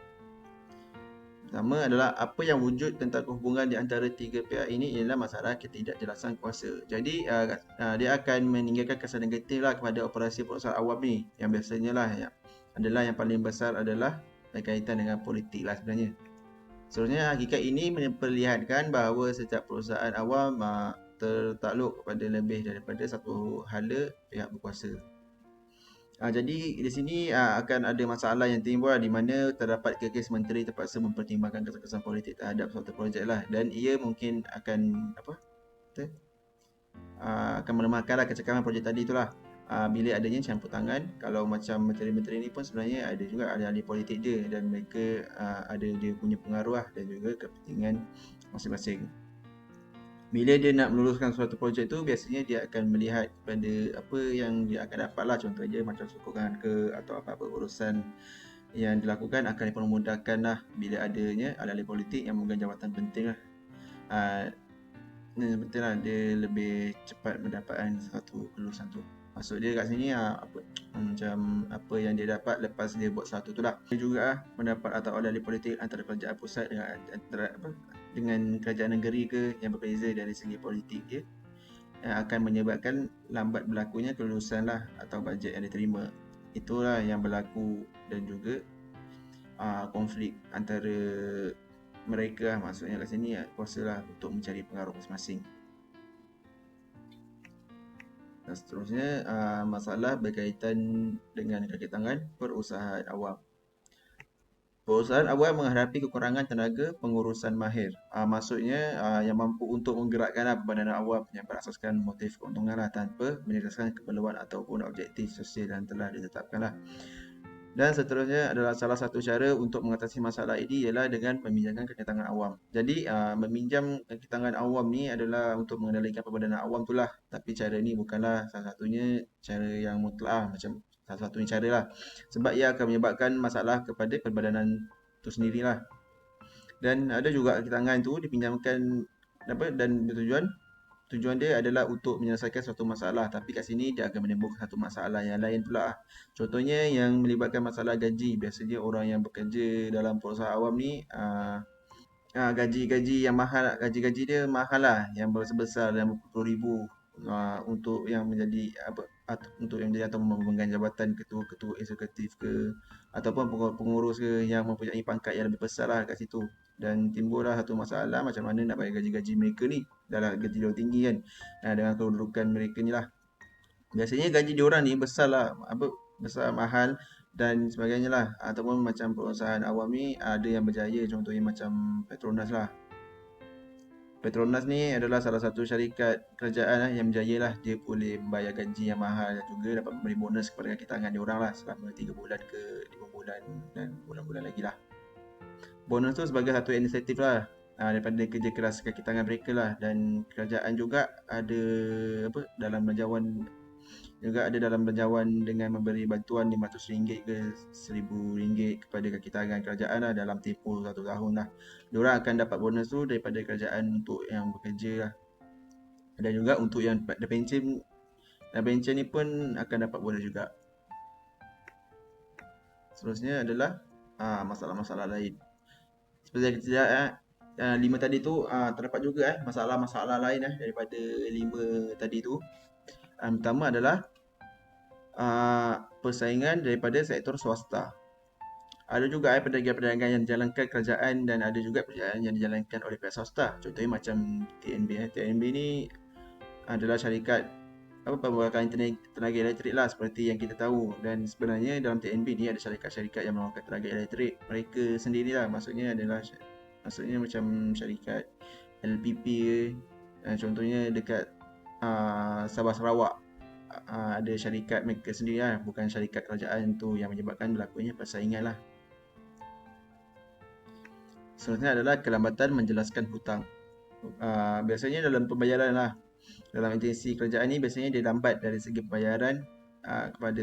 Pertama adalah apa yang wujud tentang hubungan di antara tiga pihak ini ialah masalah ketidakjelasan kuasa. Jadi dia akan meninggalkan kesan negatif lah kepada operasi perusahaan awam ni, yang biasanya lah yang paling besar adalah berkaitan dengan politik lah sebenarnya. Seterusnya, hakikat ini memperlihatkan bahawa setiap perusahaan awam tertakluk kepada lebih daripada satu hala pihak berkuasa. Jadi di sini akan ada masalah yang timbul di mana terdapat kes menteri terpaksa mempertimbangkan kesan-kesan politik terhadap suatu projek lah, dan ia mungkin akan akan melemahkanlah kecekapan projek tadi itulah. Bila adanya campur tangan, kalau macam menteri-menteri ni pun sebenarnya ada juga ahli-ahli politik dia, dan mereka ada dia punya pengaruh lah, dan juga kepentingan masing-masing. Bila dia nak meluluskan suatu projek tu, biasanya dia akan melihat pada apa yang dia akan dapat lah. Contohnya macam sokongan ke atau apa-apa urusan yang dilakukan akan dipermudahkan lah bila adanya ahli-ahli politik yang memegang jawatan penting lah. Betul lah, dia lebih cepat mendapatkan satu kelulusan tu. Maksud dia kat sini macam apa yang dia dapat lepas dia buat satu tu lah. Dia juga mendapat atau ahli politik antara kerajaan pusat dengan kerajaan negeri ke yang berbeza dari segi politik dia, yang akan menyebabkan lambat berlakunya kelulusan lah atau bajet yang diterima. Itulah yang berlaku, dan juga konflik antara mereka lah. Maksudnya kat sini kuasa lah untuk mencari pengaruh masing-masing. Dan seterusnya masalah berkaitan dengan kaki tangan perusahaan awam. Perusahaan awam menghadapi kekurangan tenaga pengurusan mahir. Maksudnya yang mampu untuk menggerakkan perbadanan awam yang berasaskan motif keuntungan lah, tanpa menyelesaikan keperluan ataupun objektif sosial yang telah ditetapkan lah. Dan seterusnya adalah salah satu cara untuk mengatasi masalah ini ialah dengan meminjamkan kaki tangan awam. Jadi meminjam kaki tangan awam ni adalah untuk mengendalikan perbadanan awam tu lah. Tapi cara ni bukanlah salah satunya cara yang mutlak lah, macam salah satunya cara lah. Sebab ia akan menyebabkan masalah kepada perbadanan tu sendirilah. Dan ada juga kaki tangan tu dipinjamkan dan tujuan dia adalah untuk menyelesaikan suatu masalah, tapi kat sini dia akan menimbulkan satu masalah yang lain pula. Contohnya yang melibatkan masalah gaji. Biasanya orang yang bekerja dalam perusahaan awam ni gaji yang mahal, gaji dia mahal lah, yang sebesar RM50,000 untuk yang menjadi atau memegang jabatan ketua eksekutif ke ataupun pengurus ke yang mempunyai pangkat yang lebih besar lah kat situ. Dan timbullah satu masalah, macam mana nak bayar gaji-gaji mereka ni, dah gaji dia tinggi kan, dengan kedudukan mereka ni lah. Biasanya gaji diorang ni besar lah, besar, mahal dan sebagainya lah. Ataupun macam perusahaan awam ni ada yang berjaya, contohnya macam Petronas lah. Petronas ni adalah salah satu syarikat kerajaan yang berjaya lah. Dia boleh membayar gaji yang mahal dan juga dapat memberi bonus kepada kaki tangan diorang lah selama 3 bulan ke 5 bulan dan bulan-bulan lagi lah. Bonus tu sebagai satu inisiatif lah daripada kerja keras kaki tangan mereka lah. Dan kerajaan juga ada dalam belanjawan dengan memberi bantuan RM500 ke RM1,000 kepada kaki tangan kerajaan lah dalam tempoh 1 tahun lah. Diorang akan dapat bonus tu daripada kerajaan untuk yang bekerja lah. Dan juga untuk yang ada pencen, dan pencen ni pun akan dapat bonus juga. Seterusnya adalah masalah-masalah lain. Seperti yang 5 tadi tu, terdapat juga masalah-masalah lain daripada 5 tadi tu. Pertama adalah persaingan daripada sektor swasta. Ada juga perdagangan yang dijalankan kerajaan dan ada juga perdagangan yang dijalankan oleh pihak swasta. Contohnya macam TNB. TNB ni adalah syarikat pembangkang tenaga elektrik lah, seperti yang kita tahu. Dan sebenarnya dalam TNB ni ada syarikat-syarikat yang membangkang tenaga elektrik mereka sendirilah. Maksudnya macam syarikat LPP contohnya dekat Sabah Sarawak. ada syarikat mereka sendiri lah, bukan syarikat kerajaan tu yang menyebabkan berlakunya persaingan lah. Seterusnya adalah kelambatan menjelaskan hutang. Biasanya dalam pembayaran lah, dalam agensi kerajaan ni biasanya dia lambat dari segi pembayaran kepada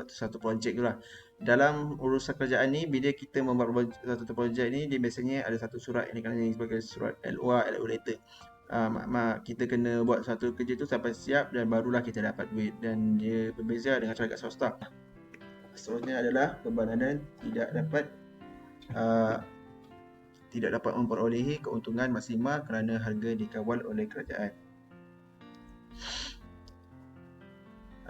satu projek tu lah. Dalam urusan kerajaan ni, bila kita membuat satu projek ni, dia biasanya ada satu surat yang dikenali sebagai surat LOA, LO letter. Kita kena buat satu kerja tu sampai siap dan barulah kita dapat duit, dan dia berbeza dengan syarikat swasta. Seterusnya adalah pembadanan tidak dapat memperolehi keuntungan maksimal kerana harga dikawal oleh kerajaan.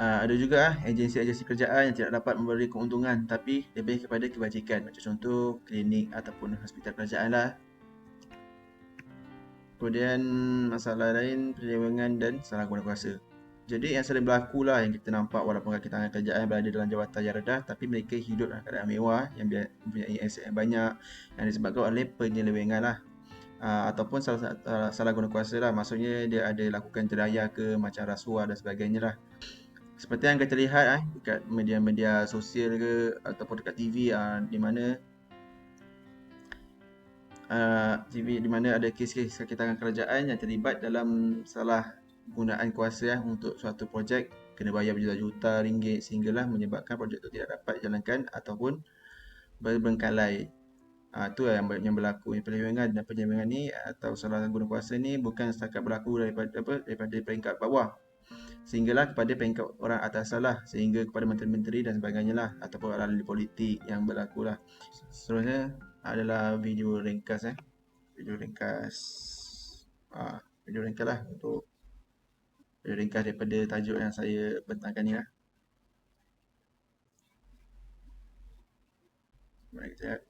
Ada juga agensi-agensi kerajaan yang tidak dapat memberi keuntungan tapi lebih kepada kebajikan, macam contoh klinik ataupun hospital kerajaan lah. Kemudian masalah lain, penyelewengan dan salah guna kuasa. Jadi yang sering berlaku lah yang kita nampak, walaupun kaki tangan kerajaan berada dalam jawatan yang rendah, tapi mereka hidup dalam keadaan mewah yang mempunyai aset yang banyak yang disebabkan oleh penyelewengan lah. Ataupun salah guna kuasa lah, maksudnya dia ada lakukan jeraya ke, macam rasuah dan sebagainya lah. Seperti yang kita lihat dekat media-media sosial ke ataupun dekat TV, di mana ada kes-kes kaki tangan kerajaan yang terlibat dalam salah gunaan kuasa untuk suatu projek, kena bayar berjuta-juta ringgit sehinggalah menyebabkan projek itu tidak dapat dijalankan ataupun berbengkalai. Itu yang berlaku. Penyelewengan dan penyelewengan ni atau salah guna kuasa ni bukan setakat berlaku daripada peringkat bawah, sehinggalah kepada peringkat orang atas lah, sehingga kepada menteri-menteri dan sebagainya lah, ataupun ahli politik yang berlaku lah. Seterusnya adalah video ringkas video ringkas lah, untuk video ringkas daripada tajuk yang saya bentangkan ni lah. Baik, sekejap.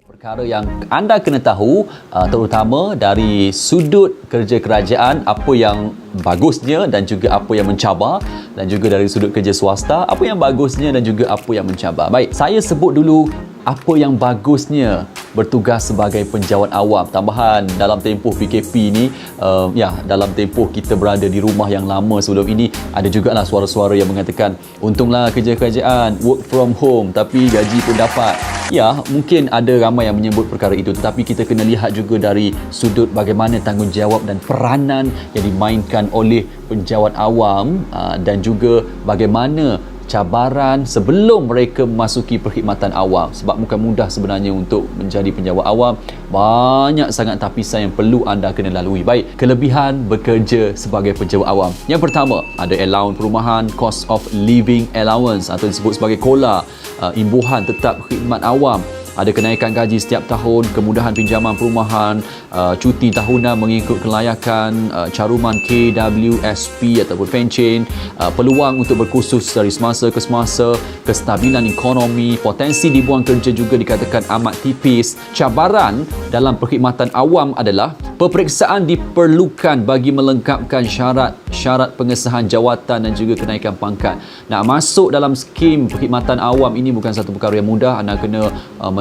Perkara yang anda kena tahu, terutama dari sudut kerja kerajaan, apa yang bagusnya dan juga apa yang mencabar, dan juga dari sudut kerja swasta, apa yang bagusnya dan juga apa yang mencabar. Baik, saya sebut dulu apa yang bagusnya bertugas sebagai penjawat awam. Tambahan dalam tempoh PKP ni, dalam tempoh kita berada di rumah yang lama sebelum ini, ada jugalah suara-suara yang mengatakan, untunglah kerja kerajaan, work from home, tapi gaji pun dapat. Ya, mungkin ada ramai yang menyebut perkara itu, tetapi kita kena lihat juga dari sudut bagaimana tanggungjawab dan peranan yang dimainkan oleh penjawat awam, dan juga bagaimana cabaran sebelum mereka memasuki perkhidmatan awam. Sebab bukan mudah sebenarnya untuk menjadi penjawat awam. Banyak sangat tapisan yang perlu anda kena lalui. Baik, kelebihan bekerja sebagai penjawat awam. Yang pertama, ada allowance perumahan, cost of living allowance atau disebut sebagai KOLA, imbuhan tetap khidmat awam. Ada kenaikan gaji setiap tahun, kemudahan pinjaman perumahan, cuti tahunan mengikut kelayakan, caruman KWSP ataupun pencen, peluang untuk berkursus dari semasa ke semasa, kestabilan ekonomi, potensi dibuang kerja juga dikatakan amat tipis. Cabaran dalam perkhidmatan awam adalah peperiksaan diperlukan bagi melengkapkan syarat pengesahan jawatan dan juga kenaikan pangkat. Nak masuk dalam skim perkhidmatan awam ini bukan satu perkara yang mudah. Anda kena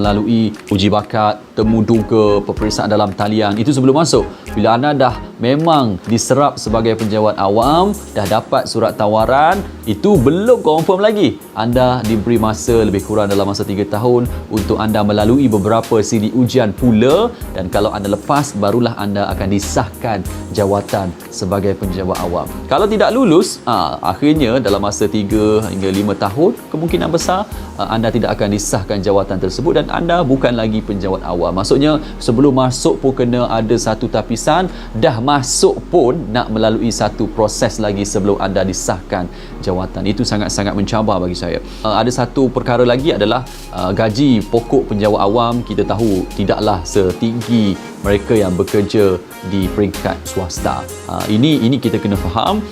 melalui uji bakat, temu duga, peperiksaan dalam talian. Itu sebelum masuk. Bila anda dah memang diserap sebagai penjawat awam, dah dapat surat tawaran, itu belum confirm lagi. Anda diberi masa lebih kurang dalam masa 3 tahun untuk anda melalui beberapa siri ujian pula, dan kalau anda lepas, barulah anda akan disahkan jawatan sebagai penjawat awam. Kalau tidak lulus, akhirnya dalam masa 3 hingga 5 tahun, kemungkinan besar anda tidak akan disahkan jawatan tersebut dan anda bukan lagi penjawat awam. Maksudnya sebelum masuk pun kena ada satu tapisan, dah masuk pun nak melalui satu proses lagi sebelum anda disahkan jawatan. Itu sangat-sangat mencabar bagi saya. Ada satu perkara lagi adalah gaji pokok penjawat awam. Kita tahu tidaklah setinggi mereka yang bekerja di peringkat swasta. Ini kita kena faham.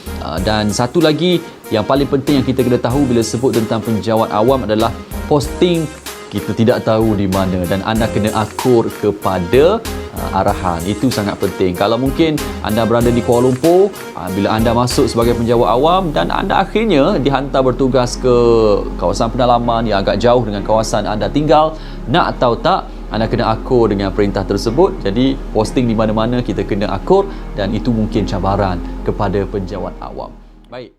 Dan satu lagi yang paling penting yang kita kena tahu bila sebut tentang penjawat awam adalah posting kita tidak tahu di mana dan anda kena akur kepada arahan. Itu sangat penting. Kalau mungkin anda berada di Kuala Lumpur, bila anda masuk sebagai penjawat awam dan anda akhirnya dihantar bertugas ke kawasan pedalaman yang agak jauh dengan kawasan anda tinggal, nak atau tak, anda kena akur dengan perintah tersebut. Jadi posting di mana-mana kita kena akur, dan itu mungkin cabaran kepada penjawat awam. Baik.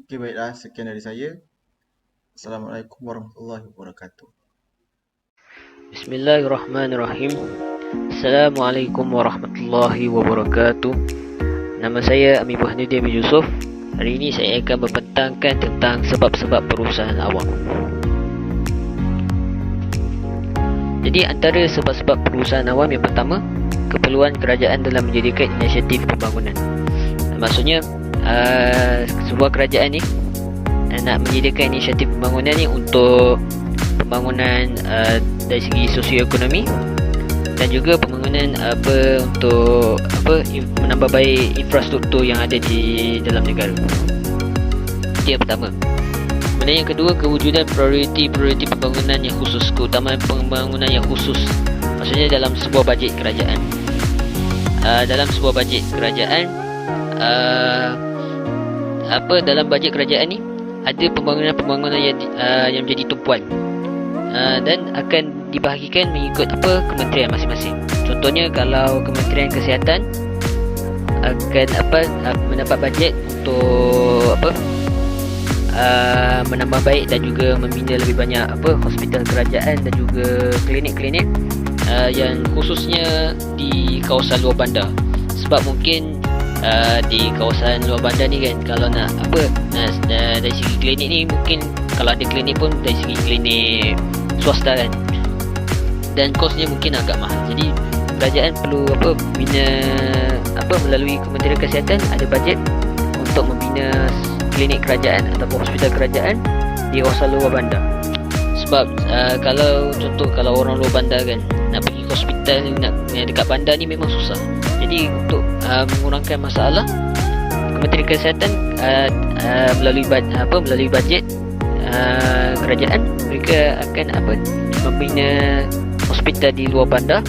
Okey, baiklah, sekian dari saya. Assalamualaikum warahmatullahi wabarakatuh. Bismillahirrahmanirrahim. Assalamualaikum warahmatullahi wabarakatuh. Nama saya Amir Burhanuddin bin Yusof. Hari ini saya akan membentangkan tentang sebab-sebab perusahaan awam. Jadi antara sebab-sebab perusahaan awam yang pertama, keperluan kerajaan dalam menjadikan inisiatif pembangunan. Maksudnya sebuah kerajaan ni nak menyediakan inisiatif pembangunan ni untuk pembangunan dari segi sosioekonomi, dan juga pembangunan untuk menambah baik infrastruktur yang ada di dalam negara. Itu yang pertama. Kemudian yang kedua, kewujudan prioriti pembangunan yang khusus, keutamaan pembangunan yang khusus. Maksudnya dalam sebuah bajet kerajaan. Dalam sebuah bajet kerajaan, dalam bajet kerajaan ni ada pembangunan yang menjadi tumpuan. Dan akan dibahagikan mengikut kementerian masing-masing. Contohnya kalau Kementerian Kesihatan akan mendapat bajet untuk menambah baik dan juga membina lebih banyak hospital kerajaan dan juga klinik-klinik yang khususnya di kawasan luar bandar. Sebab mungkin di kawasan luar bandar ni kan, kalau nak dari segi klinik ni, mungkin kalau ada klinik pun dari segi klinik swasta kan, dan kosnya mungkin agak mahal. Jadi kerajaan perlu bina melalui Kementerian Kesihatan ada bajet untuk membina klinik kerajaan ataupun hospital kerajaan di kawasan luar bandar. Sebab kalau orang luar bandar kan nak pergi ke hospital yang dekat bandar ni memang susah. Jadi untuk mengurangkan masalah, Kementerian Kesihatan melalui bajet kerajaan, mereka akan membina hospital di luar bandar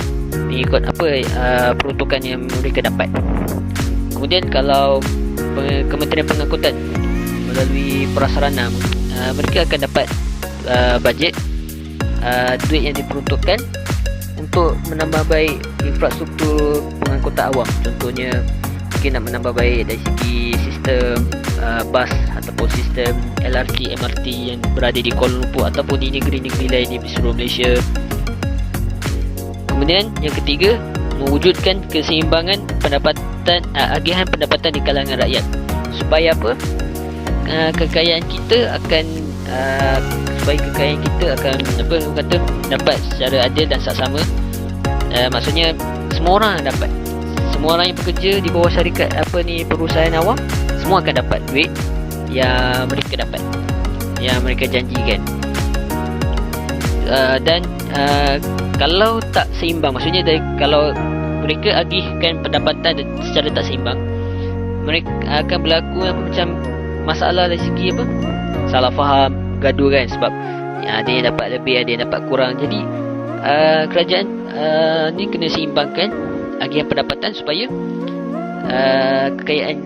mengikut peruntukan yang mereka dapat. Kemudian kalau Kementerian Pengangkutan melalui prasarana, mereka akan dapat bajet duit yang diperuntukkan untuk menambah baik infrastruktur pengangkutan awam. Contohnya mungkin nak menambah baik dari segi sistem bas ataupun sistem LRT, MRT yang berada di Kuala Lumpur ataupun di negeri-negeri lain di seluruh Malaysia. Kemudian yang ketiga, mewujudkan keseimbangan agihan pendapatan di kalangan rakyat. Supaya kekayaan kita akan dapat secara adil dan saksama. Maksudnya semua orang dapat. Semua orang yang bekerja di bawah syarikat perusahaan awam, semua akan dapat duit yang mereka dapat, yang mereka janjikan. Dan kalau tak seimbang, maksudnya kalau mereka agihkan pendapatan secara tak seimbang, mereka akan berlaku macam masalah dari segi salah faham, gaduh kan. Sebab ada yang dapat lebih, ada yang dapat kurang. Jadi kerajaan ni kena seimbangkan agihan pendapatan supaya kekayaan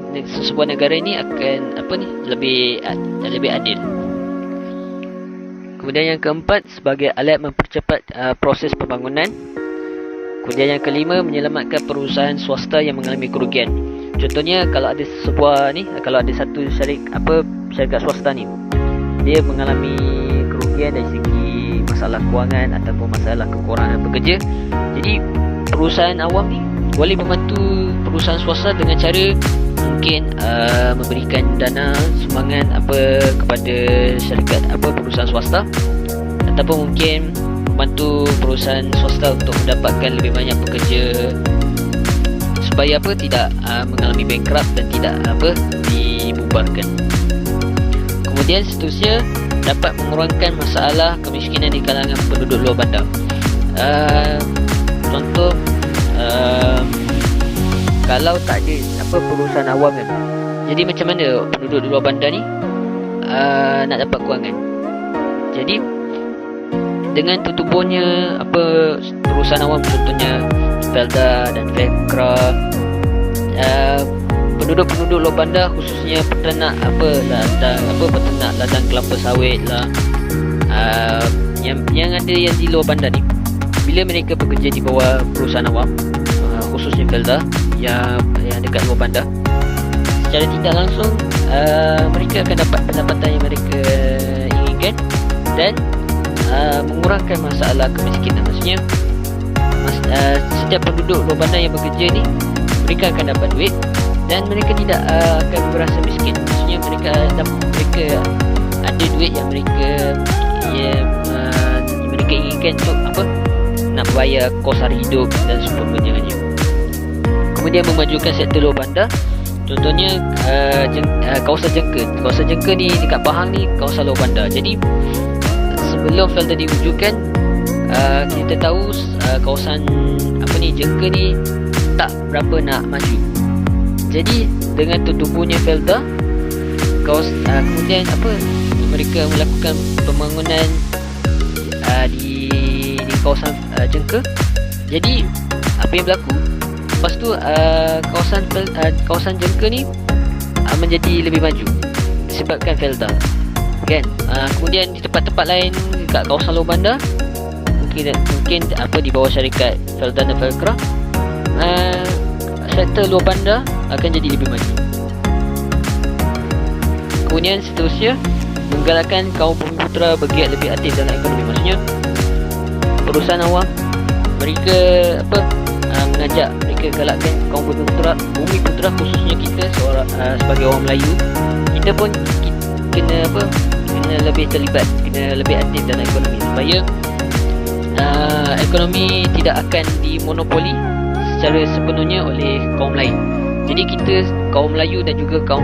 sebuah negara ni akan lebih adil. Kemudian yang keempat, sebagai alat mempercepat proses pembangunan. Kemudian yang kelima, menyelamatkan perusahaan swasta yang mengalami kerugian. Contohnya kalau ada satu syarikat swasta ni, dia mengalami kerugian dari segi masalah kewangan ataupun masalah kekurangan pekerja. Jadi perusahaan awam ni boleh membantu perusahaan swasta dengan cara mungkin memberikan dana sumbangan kepada syarikat perusahaan swasta, ataupun mungkin membantu perusahaan swasta untuk mendapatkan lebih banyak pekerja supaya tidak mengalami bankrupt dan tidak dibubarkan. Kemudian seterusnya, dapat mengurangkan masalah kemiskinan di kalangan penduduk luar bandar. Contoh, kalau tak ada perusahaan awam kan, jadi macam mana penduduk di luar bandar ni nak dapat kewangan? Jadi dengan tutupunnya perusahaan awam, contohnya Felda dan Felkra, penduduk-penduduk luar bandar, khususnya peternak peternak ladang kelapa sawit lah, yang ada yang di luar bandar ni, bila mereka bekerja di bawah perusahaan awam, khususnya Felda yang dekat luar bandar, secara tidak langsung mereka akan dapat pendapatan yang mereka inginkan dan mengurangkan masalah kemiskinan. Maksudnya setiap penduduk luar bandar yang bekerja ni, mereka akan dapat duit dan mereka tidak akan berasa miskin. Maksudnya mereka ada duit yang mereka inginkan untuk apa, nak bayar kos hari hidup dan sebagainya. Kemudian memajukan sektor luar bandar, contohnya kawasan Jengke. Kawasan Jengke ni dekat Pahang ni kawasan luar bandar. Jadi sebelum Felda diwujudkan, kita tahu kawasan Jengke ni tak berapa nak maju. Jadi dengan tertubuhnya Felda, kemudian mereka melakukan pembangunan di kawasan Jengke. Jadi apa yang berlaku? Lepas tu kawasan Jengke ni menjadi lebih maju disebabkan Felda, kan? Kemudian di tempat-tempat lain dekat kawasan luar bandar, mungkin di bawah syarikat Felda dan Felcra, sektor luar bandar akan jadi lebih maju. Kemudian seterusnya, menggalakkan kaum Bumiputera bergiat lebih aktif dalam ekonomi. Maksudnya perusahaan awam, mereka mengajak, mereka galakkan kaum Bumiputera khususnya kita sebagai orang Melayu, kita pun kena lebih terlibat, kena lebih aktif dalam ekonomi supaya ekonomi tidak akan dimonopoli secara sepenuhnya oleh kaum lain. Jadi kita kaum Melayu dan juga kaum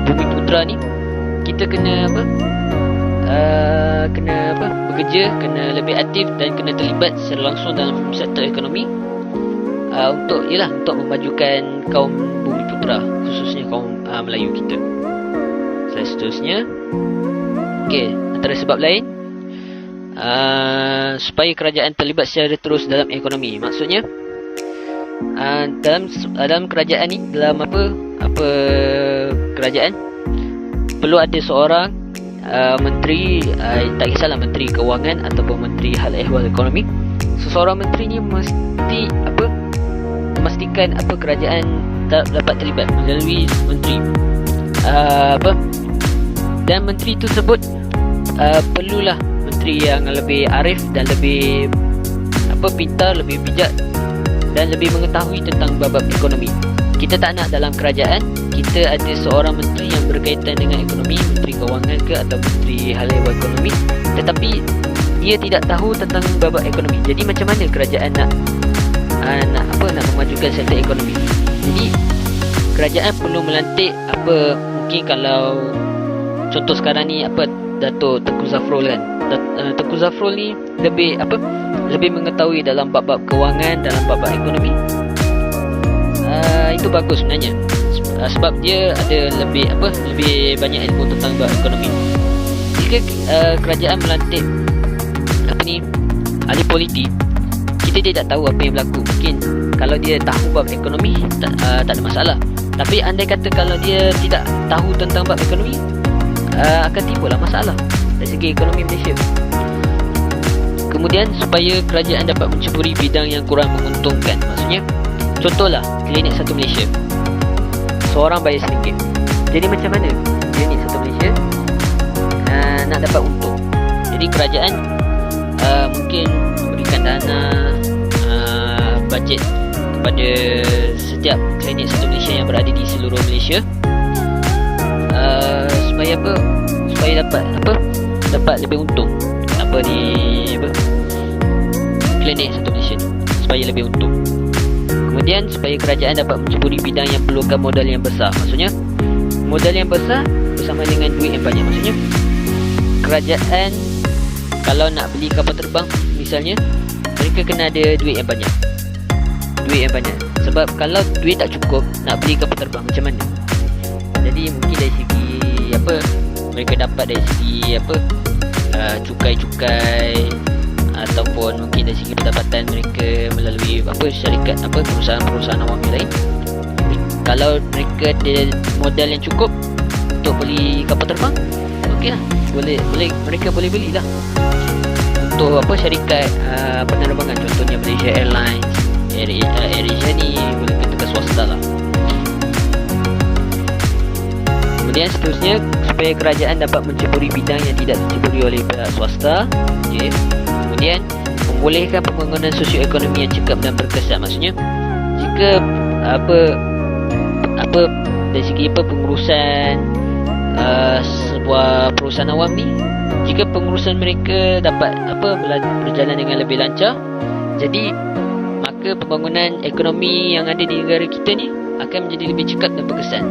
Bumiputera ni, kita kena bekerja, kena lebih aktif dan kena terlibat secara langsung dalam sektor ekonomi untuk memajukan kaum Bumiputera, khususnya kaum Melayu kita. Seterusnya, antara sebab lain, supaya kerajaan terlibat secara terus dalam ekonomi. Maksudnya dalam kerajaan ni, dalam kerajaan perlu ada seorang menteri, tak kisahlah menteri kewangan ataupun menteri hal ehwal ekonomi. Seseorang menteri ni mesti memastikan kerajaan dapat terlibat melalui menteri dan menteri tersebut perlulah menteri yang lebih arif dan lebih pintar, lebih bijak dan lebih mengetahui tentang bab ekonomi. Kita tak nak dalam kerajaan kita ada seorang menteri yang berkaitan dengan ekonomi, menteri kewangan ke atau menteri hal ehwal ekonomi, tetapi dia tidak tahu tentang bab ekonomi. Jadi macam mana kerajaan nak memajukan sektor ekonomi? Jadi kerajaan perlu melantik mungkin kalau contoh sekarang ni Dato' Tengku Zafrul kan. Tengku Zafrul ni lebih mengetahui dalam bab-bab kewangan, dalam bab-bab ekonomi. Itu bagus sebenarnya. Sebab dia ada lebih banyak ilmu tentang bab ekonomi. Jika kerajaan melantik ahli politik, kita tidak tahu apa yang berlaku. Mungkin kalau dia tahu bab ekonomi tak ada masalah. Tapi andai kata kalau dia tidak tahu tentang bab ekonomi, akan timbullah masalah dari segi ekonomi Malaysia. Kemudian supaya kerajaan dapat menceburi bidang yang kurang menguntungkan. Maksudnya contohlah klinik Satu Malaysia, seorang bayar RM1. Jadi macam mana klinik Satu Malaysia nak dapat untung? Jadi kerajaan mungkin berikan dana bajet kepada setiap klinik Satu Malaysia yang berada di seluruh Malaysia, supaya dapat lebih untung klinik Satu Malaysia ni, supaya lebih untung. Kemudian supaya kerajaan dapat menceburi bidang yang perlukan modal yang besar. Maksudnya modal yang besar bersama dengan duit yang banyak. Maksudnya kerajaan kalau nak beli kapal terbang misalnya, mereka kena ada duit yang banyak. Sebab kalau duit tak cukup nak beli kapal terbang macam mana? Jadi mungkin dari segi mereka dapat dari segi cukai-cukai, ataupun mungkin dari segi pendapatan mereka melalui syarikat perusahaan awam yang lain. Kalau mereka ada modal yang cukup untuk beli kapal terbang, okeylah, mereka boleh belilah. contoh syarikat penerbangan, contohnya Malaysia Airlines, AirAsia ni boleh kata ke swasta lah. Kemudian seterusnya, supaya kerajaan dapat menceburi bidang yang tidak diceburi oleh pihak swasta. Okay. Kemudian membolehkan pembangunan sosioekonomi yang cekap dan berkesan. Maksudnya jika dari segi pengurusan sebuah perusahaan awam ni, jika pengurusan mereka dapat berjalan dengan lebih lancar, jadi maka pembangunan ekonomi yang ada di negara kita ni akan menjadi lebih cekap dan berkesan.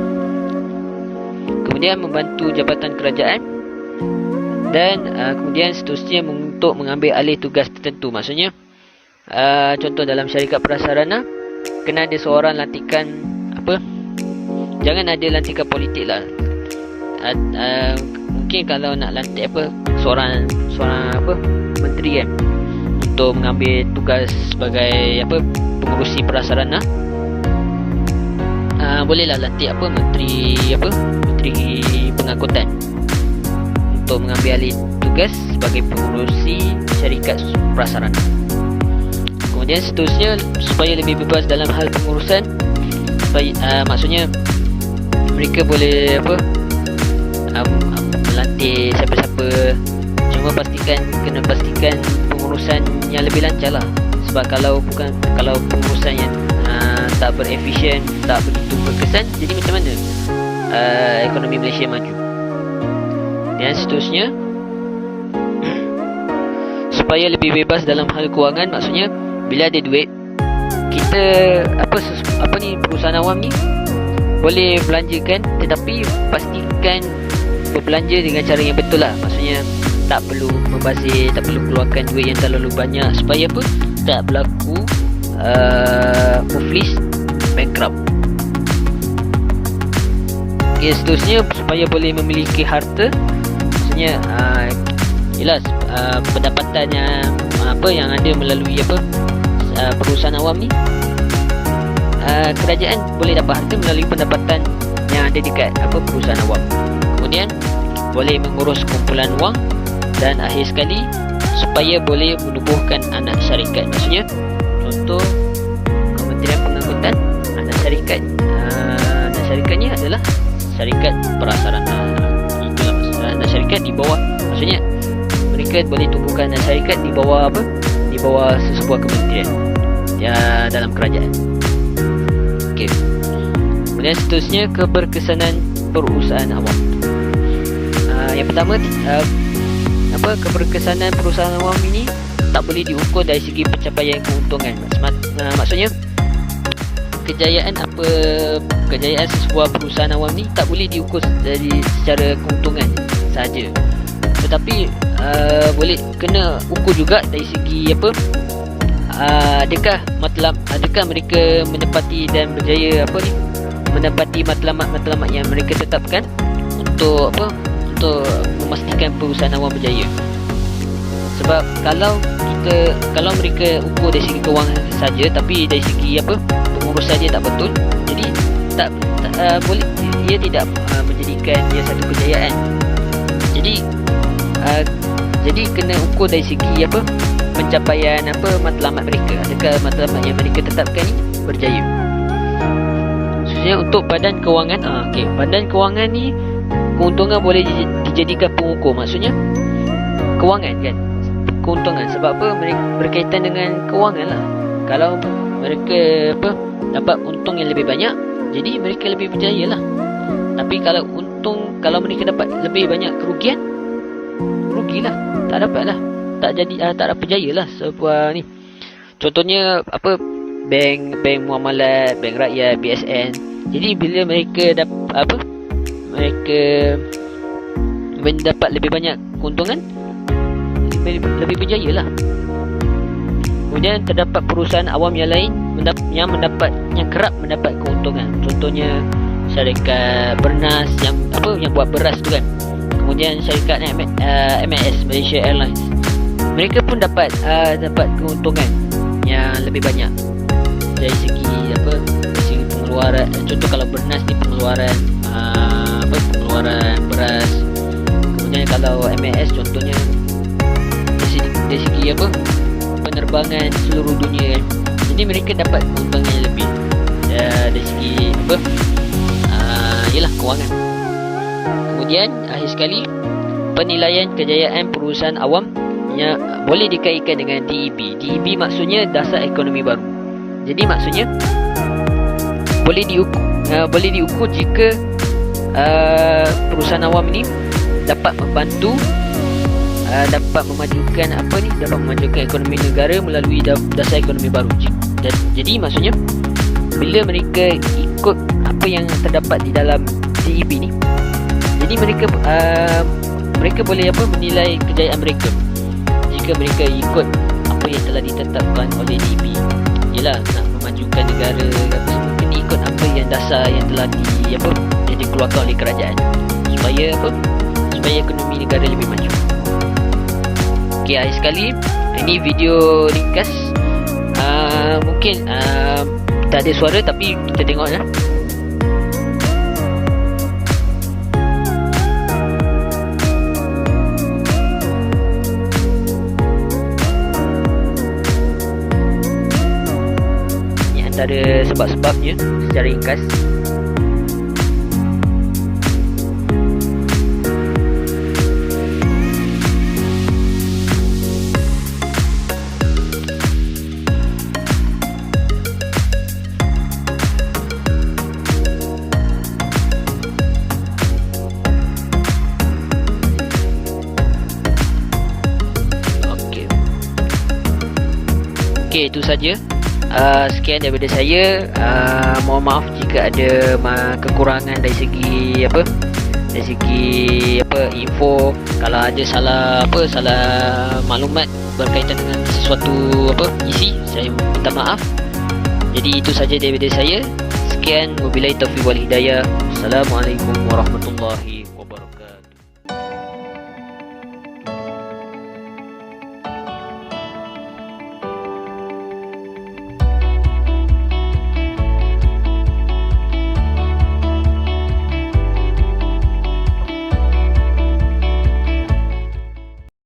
Kemudian membantu jabatan kerajaan, dan kemudian seterusnya untuk mengambil alih tugas tertentu. Maksudnya contoh dalam syarikat prasarana, kena ada seorang lantikan jangan ada lantikan politik lah. Mungkin kalau nak lantik seorang menteri kan, untuk mengambil tugas sebagai pengurusi prasarana, bolehlah lantik menteri pengangkutan untuk mengambil alih tugas sebagai pengurusi syarikat prasarana. Kemudian seterusnya, supaya lebih bebas dalam hal pengurusan, maksudnya mereka boleh melantik siapa-siapa, cuma kena pastikan pengurusan yang lebih lancar lah. Sebab kalau pengurusan yang tak berefisien, tak begitu berkesan, jadi macam mana ekonomi Malaysia maju. Dan seterusnya, supaya lebih bebas dalam hal kewangan, maksudnya bila ada duit, kita perusahaan awam ni boleh belanjakan, tetapi pastikan berbelanja dengan cara yang betul lah. Maksudnya tak perlu membazir, tak perlu keluarkan duit yang terlalu banyak, supaya tak berlaku muflis, bankrupt. Okay, seterusnya, supaya boleh memiliki harta, maksudnya jelas pendapatan yang ada melalui perusahaan awam ni, kerajaan boleh dapat harta melalui pendapatan yang ada dekat perusahaan awam. Kemudian boleh mengurus kumpulan wang, dan akhir sekali supaya boleh menubuhkan anak syarikat. Maksudnya contoh Kementerian Pengangkutan, anak syarikatnya adalah syarikat prasarana. Itulah maksudnya anak syarikat di bawah, maksudnya mereka boleh tubuhkan anak syarikat di bawah di bawah sebuah kementerian dalam kerajaan. Okey. Kemudian seterusnya, keberkesanan perusahaan awam. Yang pertama, keberkesanan perusahaan awam ini tak boleh diukur dari segi pencapaian keuntungan. Maksudnya kejayaan sebuah perusahaan awam ni tak boleh diukur dari secara keuntungan saja, tetapi boleh kena ukur juga dari segi adakah mereka menepati dan berjaya menepati matlamat-matlamat yang mereka tetapkan untuk memastikan perusahaan awam berjaya. Sebab kalau mereka ukur dari segi kewangan saja, tapi dari segi pengurusan dia tak betul, jadi tak boleh, ia tidak menjadikan dia satu kejayaan. Jadi kena ukur dari segi pencapaian matlamat mereka, adakah matlamat yang mereka tetapkan ni berjaya. Khususnya untuk badan kewangan, badan kewangan ni keuntungan boleh dijadikan pengukur. Maksudnya kewangan kan, keuntungan, sebab mereka berkaitan dengan kewangan lah. Kalau mereka dapat untung yang lebih banyak, jadi mereka lebih berjaya lah. Tapi kalau mereka dapat lebih banyak kerugian, rugilah, tak dapat lah, tak dapat berjaya lah sebuah ni. Contohnya bank muamalat, bank rakyat, BSN. Jadi bila mereka mereka mendapat lebih banyak keuntungan, lebih berjaya lah. Kemudian terdapat perusahaan awam yang lain yang kerap mendapat keuntungan. Contohnya syarikat bernas yang buat beras tu kan. Kemudian syarikat MAS, Malaysia Airlines, mereka pun dapat keuntungan yang lebih banyak dari segi pengeluaran. Contoh kalau bernas ni pengeluaran beras. Kemudian kalau MAS contohnya dari segi apa, penerbangan seluruh dunia kan. Jadi mereka dapat keuntungan yang lebih dari segi apa, ialah kewangan. Kemudian akhir sekali, penilaian kejayaan perusahaan awam yang boleh dikaitkan dengan DEB. DEB maksudnya dasar ekonomi baru. Jadi maksudnya boleh diukur jika perusahaan awam ni dapat membantu, dapat memajukan ekonomi negara melalui dasar ekonomi baru. Jadi maksudnya bila mereka ikut apa yang terdapat di dalam DEB ni, jadi mereka boleh menilai kejayaan mereka jika mereka ikut apa yang telah ditetapkan oleh DEB. Ialah nak memajukan negara apa semua, kena ikut apa yang dasar yang telah yang dikeluarkan oleh kerajaan supaya ekonomi negara lebih maju. Okey, akhir sekali, ini video ringkas. Mungkin tak ada suara tapi kita tengok ya. Antara sebab-sebabnya secara ringkas. Okey, itu saja. Sekian daripada saya. Mohon maaf jika ada kekurangan dari segi info. Kalau ada salah maklumat berkaitan dengan sesuatu isi, saya minta maaf. Jadi itu saja daripada saya. Sekian, wabillahi taufiq wal hidayah. Assalamualaikum warahmatullahi